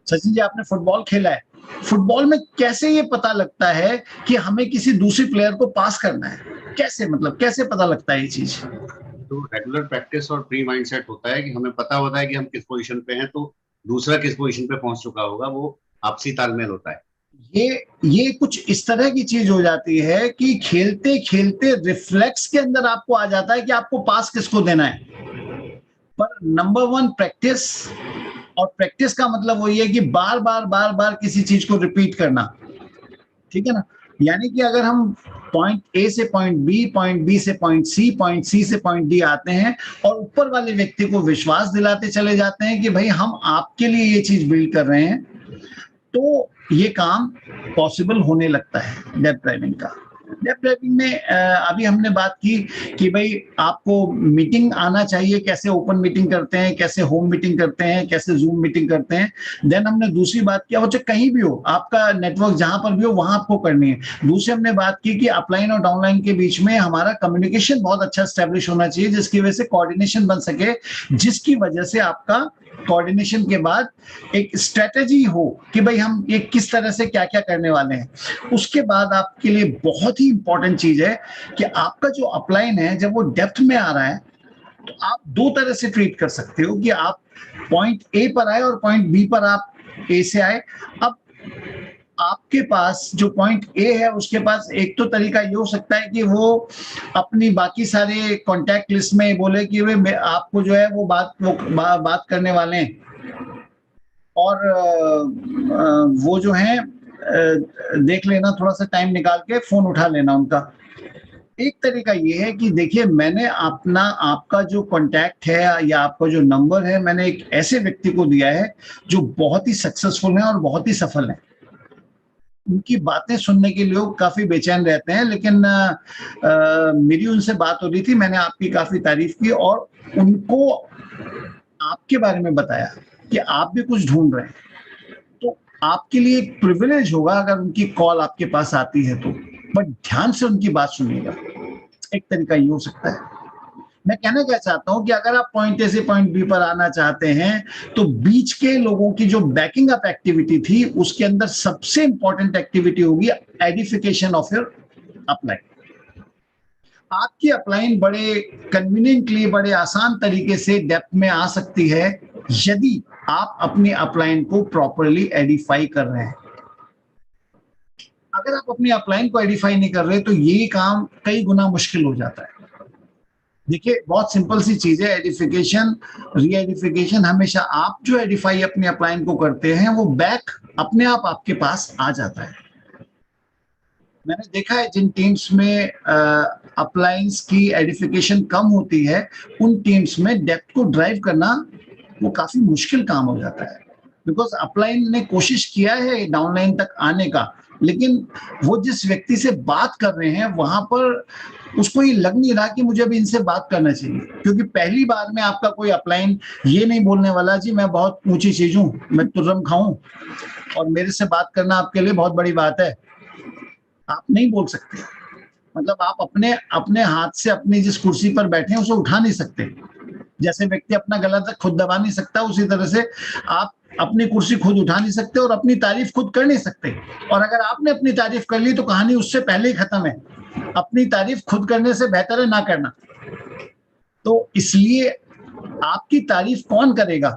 सचिन जी, आपने फुटबॉल खेला है, फुटबॉल में कैसे ये पता लगता है कि हमें किसी दूसरे प्लेयर को पास करना है? कैसे, मतलब कैसे पता लगता है ये चीज? तो रेगुलर प्रैक्टिस और प्री माइंडसेट होता है कि हमें पता होता है कि हम किस पोजीशन पे हैं, तो दूसरा किस पोजीशन पे पहुंच चुका होगा, वो आपसी तालमेल होता है। ये कुछ इस तरह की चीज हो जाती है कि खेलते खेलते रिफ्लेक्स के अंदर आपको आ जाता है कि आपको पास किसको देना है। पर नंबर 1 प्रैक्टिस, और प्रैक्टिस का मतलब वही है कि बार बार किसी चीज को रिपीट करना, ठीक है ना? यानी कि अगर हम पॉइंट ए से पॉइंट बी से पॉइंट सी से पॉइंट डी आते हैं और ऊपर वाले व्यक्ति को विश्वास दिलाते चले जाते हैं कि भाई हम आपके लिए ये चीज बिल्ड कर रहे हैं, तो ये काम पॉसिबल होने लगता है डेब्ट ड्राइविंग का। डेब्ट ड्राइविंग में अभी हमने बात की कि भाई आपको मीटिंग आना चाहिए, कैसे ओपन मीटिंग करते हैं, कैसे होम मीटिंग करते हैं, कैसे जूम मीटिंग करते हैं। देन हमने दूसरी बात किया, वो चाहे कहीं भी हो, आपका नेटवर्क जहां पर भी हो वहां आपको करनी है। दूसरे हमने बात की कि अपलाइन और डाउनलाइन के बीच में हमारा कम्युनिकेशन बहुत अच्छा स्टैब्लिश होना चाहिए, जिसकी वजह से कोऑर्डिनेशन बन सके, जिसकी वजह से आपका कोऑर्डिनेशन के बाद एक स्ट्रेटेजी हो कि भाई हम ये किस तरह से क्या क्या करने वाले हैं। उसके बाद आपके लिए बहुत ही इंपॉर्टेंट चीज है कि आपका जो अपलाइन है जब वो डेप्थ में आ रहा है तो आप दो तरह से ट्रीट कर सकते हो कि आप पॉइंट ए पर आए और पॉइंट बी पर आप ए से आए। अब आपके पास जो पॉइंट ए है उसके पास एक तो तरीका ये हो सकता है कि वो अपनी बाकी सारे कॉन्टैक्ट लिस्ट में बोले कि वे आपको जो है वो बात करने वाले हैं और वो जो है देख लेना, थोड़ा सा टाइम निकाल के फोन उठा लेना उनका। एक तरीका ये है कि देखिए मैंने आपका जो कॉन्टैक्ट है या आपका जो नंबर है मैंने एक ऐसे व्यक्ति को दिया है जो बहुत ही सक्सेसफुल है और बहुत ही सफल है। उनकी बातें सुनने के लोग काफी बेचैन रहते हैं, लेकिन मेरी उनसे बात हो रही थी, मैंने आपकी काफी तारीफ की और उनको आपके बारे में बताया कि आप भी कुछ ढूंढ रहे हैं। तो आपके लिए एक प्रिविलेज होगा अगर उनकी कॉल आपके पास आती है तो, बट ध्यान से उनकी बात सुनिएगा। एक तरीका ये हो सकता है। मैं कहना क्या चाहता हूं कि अगर आप पॉइंट ए से पॉइंट बी पर आना चाहते हैं तो बीच के लोगों की जो बैकिंग अप एक्टिविटी थी उसके अंदर सबसे इंपॉर्टेंट एक्टिविटी होगी एडिफिकेशन ऑफ योर अपलाइन। आपकी अपलाइन बड़े कन्वीनियंटली, बड़े आसान तरीके से डेप्थ में आ सकती है यदि आप अपनी अपलाइन को प्रॉपरली एडिफाई कर रहे हैं। अगर आप अपनी अपलाइन को एडिफाई नहीं कर रहे तो ये काम कई गुना मुश्किल हो जाता है। देखिए बहुत सिंपल सी चीज है, एडिफिकेशन, री एडिफिकेशन। हमेशा आप जो एडिफाई अपने अपलाइन को करते हैं वो बैक अपने आप आपके पास आ जाता है। मैंने देखा है जिन टीम्स में अपलाइंस की एडिफिकेशन कम होती है उन टीम्स में डेप्थ को ड्राइव करना वो काफी मुश्किल काम हो जाता है, बिकॉज अपलाइन ने कोशिश किया है डाउनलाइन तक आने का, लेकिन वो जिस व्यक्ति से बात कर रहे हैं वहां पर उसको ये लग नहीं रहा कि मुझे अभी इनसे बात करना चाहिए, क्योंकि पहली बार में आपका कोई अपलाइन ये नहीं बोलने वाला जी मैं बहुत ऊंची चीज हूँ, मैं तुर्रम खाऊं और मेरे से बात करना आपके लिए बहुत बड़ी बात है। आप नहीं बोल सकते, मतलब आप अपने हाथ से अपनी जिस कुर्सी पर बैठे हैं उसे उठा नहीं सकते। जैसे व्यक्ति अपना गला तक खुद दबा नहीं सकता, उसी तरह से आप अपनी कुर्सी खुद उठा नहीं सकते और अपनी तारीफ खुद कर नहीं सकते। और अगर आपने अपनी तारीफ कर ली तो कहानी उससे पहले ही खत्म है। अपनी तारीफ खुद करने से बेहतर है ना करना। तो इसलिए आपकी तारीफ कौन करेगा?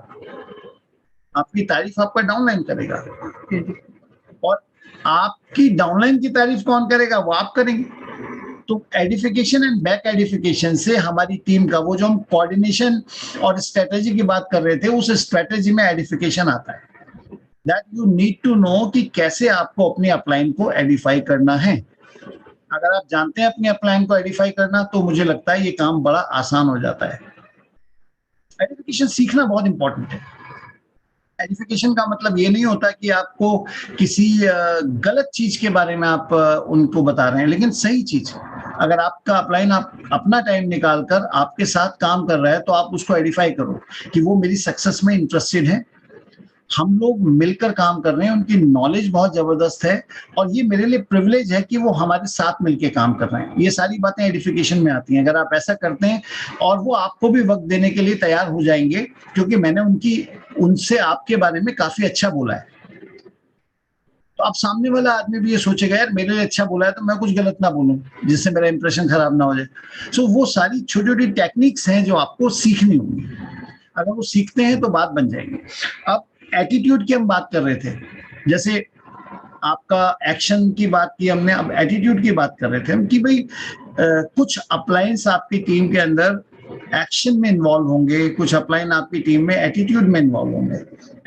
आपकी तारीफ आपका डाउनलाइन करेगा, और आपकी डाउनलाइन की तारीफ कौन करेगा? वो आप करेंगे। तो एडिफिकेशन एंड बैक एडिफिकेशन से हमारी टीम का वो जो हम कोऑर्डिनेशन और स्ट्रेटेजी की बात कर रहे थे, उस स्ट्रेटेजी में एडिफिकेशन आता है। That you need to know कि कैसे आपको अपनी अपलाइन को एडिफाई करना है। अगर आप जानते हैं अपनी अपलाइन को एडिफाई करना तो मुझे लगता है ये काम बड़ा आसान हो जाता है। एडिफिकेशन सीखना बहुत इंपॉर्टेंट है। एडिफिकेशन का मतलब ये नहीं होता कि आपको किसी गलत चीज के बारे में आप उनको बता रहे हैं, लेकिन सही चीज। अगर आपका अपलाइन आप अपना टाइम निकालकर आपके साथ काम कर रहा है तो आप उसको एडिफाई करो कि वो मेरी सक्सेस में इंटरेस्टेड है, हम लोग मिलकर काम कर रहे हैं, उनकी नॉलेज बहुत जबरदस्त है और ये मेरे लिए प्रिविलेज है कि वो हमारे साथ मिलकर काम कर रहे हैं। ये सारी बातें एडिफिकेशन में आती हैं। अगर आप ऐसा करते हैं और वो आपको भी वक्त देने के लिए तैयार हो जाएंगे, क्योंकि मैंने उनसे आपके बारे में काफी अच्छा बोला है, तो आप सामने वाला आदमी भी ये सोचेगा यार मेरे लिए अच्छा बोला है तो मैं कुछ गलत ना बोलूं जिससे मेरा इंप्रेशन खराब ना हो जाए। सो वो सारी छोटी छोटी टेक्निक्स हैं जो आपको सीखनी होंगी। अगर वो सीखते हैं तो बात बन जाएगी। अब एटीट्यूड की हम बात कर रहे थे, जैसे आपका एक्शन की बात की हमने, अब एटीट्यूड की बात कर रहे थे हम कि भाई कुछ अपलाइंस आपकी टीम के अंदर एक्शन में इन्वॉल्व होंगे, कुछ अपलाइन आपकी टीम में एटीट्यूड में इन्वॉल्व होंगे।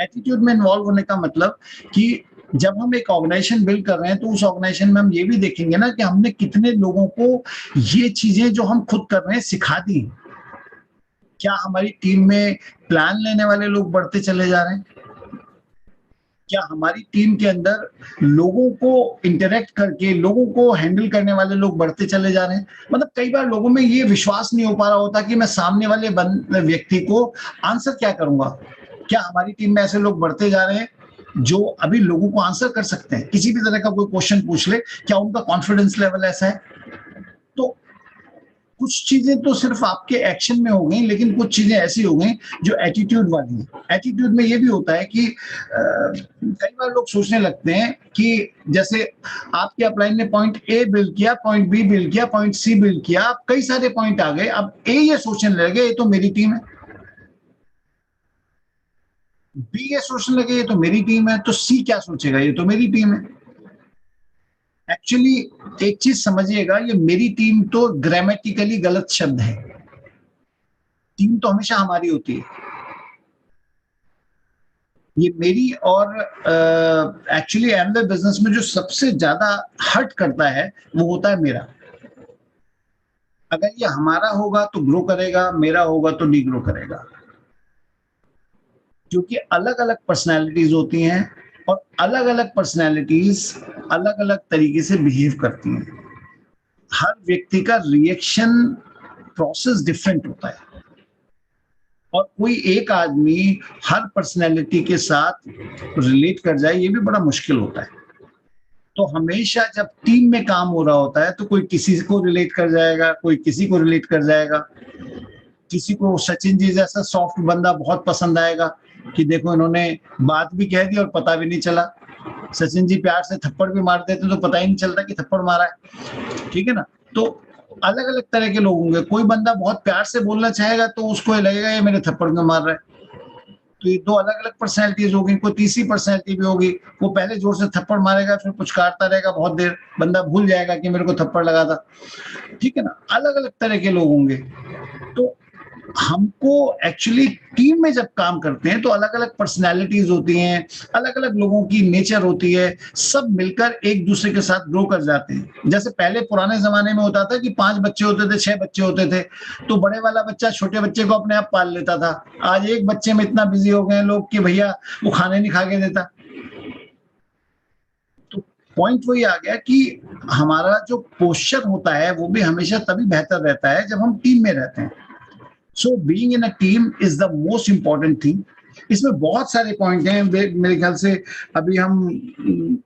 एटीट्यूड में इन्वॉल्व होने का मतलब कि जब हम एक ऑर्गेनाइजेशन बिल्ड कर रहे हैं तो उस ऑर्गेनाइजेशन में हम ये भी देखेंगे ना कि हमने कितने लोगों को ये चीजें जो हम खुद कर रहे हैं सिखा दी। क्या हमारी टीम में प्लान लेने वाले लोग बढ़ते चले जा रहे हैं? क्या हमारी टीम के अंदर लोगों को इंटरेक्ट करके लोगों को हैंडल करने वाले लोग बढ़ते चले जा रहे हैं? मतलब कई बार लोगों में ये विश्वास नहीं हो पा रहा होता कि मैं सामने वाले व्यक्ति को आंसर क्या करूंगा। क्या हमारी टीम में ऐसे लोग बढ़ते जा रहे हैं जो अभी लोगों को आंसर कर सकते हैं? किसी भी तरह का कोई क्वेश्चन पूछ ले, क्या उनका कॉन्फिडेंस लेवल ऐसा है? तो कुछ चीजें तो सिर्फ आपके एक्शन में हो गई, लेकिन कुछ चीजें ऐसी हो गई जो एटीट्यूड वाली हैं। एटीट्यूड में ये भी होता है कि कई बार लोग सोचने लगते हैं कि जैसे आपके अपलाइन ने पॉइंट ए बिल्ड किया, पॉइंट बी बिल्ड किया, पॉइंट सी बिल्ड किया, अब कई सारे पॉइंट आ गए, अब ए ये सोचने लगे ये तो मेरी टीम है, बी ये सोचने लगे ये तो मेरी टीम है, तो सी क्या सोचेगा ये तो मेरी टीम है। एक्चुअली एक चीज समझिएगा, ये मेरी टीम तो ग्रामेटिकली गलत शब्द है। टीम तो हमेशा हमारी होती है। ये मेरी और एक्चुअली एमवे बिजनेस में जो सबसे ज्यादा हर्ट करता है वो होता है मेरा। अगर ये हमारा होगा तो ग्रो करेगा, मेरा होगा तो डी ग्रो करेगा, क्योंकि अलग अलग पर्सनैलिटीज होती हैं और अलग अलग पर्सनैलिटीज अलग अलग तरीके से बिहेव करती हैं। हर व्यक्ति का रिएक्शन प्रोसेस डिफरेंट होता है और कोई एक आदमी हर पर्सनैलिटी के साथ रिलेट कर जाए ये भी बड़ा मुश्किल होता है। तो हमेशा जब टीम में काम हो रहा होता है तो कोई किसी को रिलेट कर जाएगा, कोई किसी को रिलेट कर जाएगा। किसी को सचिन जी जैसा सॉफ्ट बंदा बहुत पसंद आएगा कि देखो इन्होंने बात भी कह दी और पता भी नहीं चला। सचिन जी प्यार से थप्पड़ भी मार देते तो पता ही नहीं चलता कि थप्पड़ मारा है, ठीक है ना। तो अलग अलग तरह के लोग होंगे। कोई बंदा बहुत प्यार से बोलना चाहेगा तो उसको ये लगेगा ये मेरे थप्पड़ में मार रहा है। तो ये दो अलग अलग पर्सनैलिटीज होगी। कोई तीसरी पर्सनैलिटी भी होगी, वो पहले जोर से थप्पड़ मारेगा फिर पुचकारता रहेगा बहुत देर, बंदा भूल जाएगा कि मेरे को थप्पड़ लगा था, ठीक है ना। अलग अलग तरह के लोग होंगे। तो हमको एक्चुअली टीम में जब काम करते हैं तो अलग अलग पर्सनैलिटीज होती हैं, अलग अलग लोगों की नेचर होती है, सब मिलकर एक दूसरे के साथ ग्रो कर जाते हैं। जैसे पहले पुराने जमाने में होता था कि 5 बच्चे होते थे, 6 बच्चे होते थे, तो बड़े वाला बच्चा छोटे बच्चे को अपने आप पाल लेता था। आज एक बच्चे में इतना बिजी हो गए हैं लोग कि भैया वो खाने नहीं खा के देता। तो पॉइंट वही आ गया कि हमारा जो पोस्चर होता है वो भी हमेशा तभी बेहतर रहता है जब हम टीम में रहते हैं। So being in a team is the most important thing. इसमें बहुत सारे पॉइंट हैं। मेरे ख्याल से अभी हम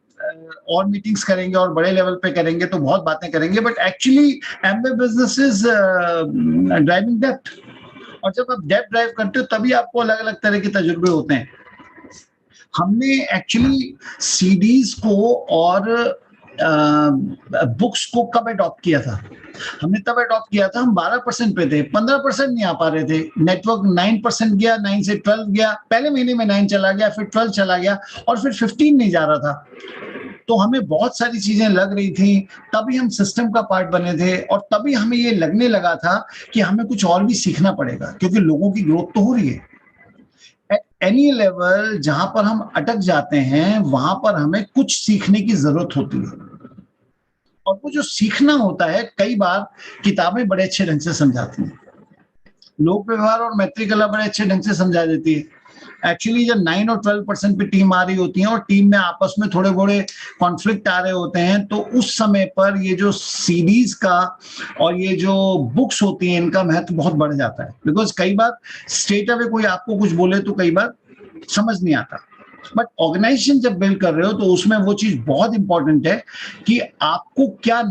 और मीटिंग्स करेंगे और बड़े लेवल पे करेंगे तो बहुत बातें करेंगे, but actually Amway business is driving depth. और जब आप डेप्थ ड्राइव करते हो तभी आपको अलग अलग तरह के तजुर्बे होते हैं। हमने एक्चुअली सीडीज को और बुक्स को कब अडॉप्ट किया था? हमने तब अडॉप्ट किया था हम 12% पे थे, 15% नहीं आ पा रहे थे। नेटवर्क 9% गया, 9 से 12 गया, पहले महीने में 9 चला गया, फिर 12 चला गया और फिर 15 नहीं जा रहा था। तो हमें बहुत सारी चीजें लग रही थी, तभी हम सिस्टम का पार्ट बने थे और तभी हमें ये लगने लगा था कि हमें कुछ और भी सीखना पड़ेगा, क्योंकि लोगों की ग्रोथ तो हो रही है। एट एनी लेवल जहां पर हम अटक जाते हैं वहां पर हमें कुछ सीखने की जरूरत होती है, और वो जो सीखना होता है कई बार किताबें बड़े अच्छे ढंग से समझाती हैं, लोक व्यवहार और मैत्री कला बड़े अच्छे ढंग से समझा देती है। एक्चुअली जब 9 और 12% पे टीम आ रही होती है और टीम में आपस में थोड़े बड़े कॉन्फ्लिक्ट आ रहे होते हैं, तो उस समय पर ये जो सीडीज का और ये जो बुक्स होती हैं इनका महत्व बहुत बढ़ जाता है। बिकॉज कई बार स्ट्रेट अवे कोई आपको कुछ बोले तो कई बार समझ नहीं आता, बट ऑर्गेनाइजेशन जब बिल्ड कर रहे हो तो उसमें वो चीज बहुत इंपॉर्टेंट है कि आपको क्या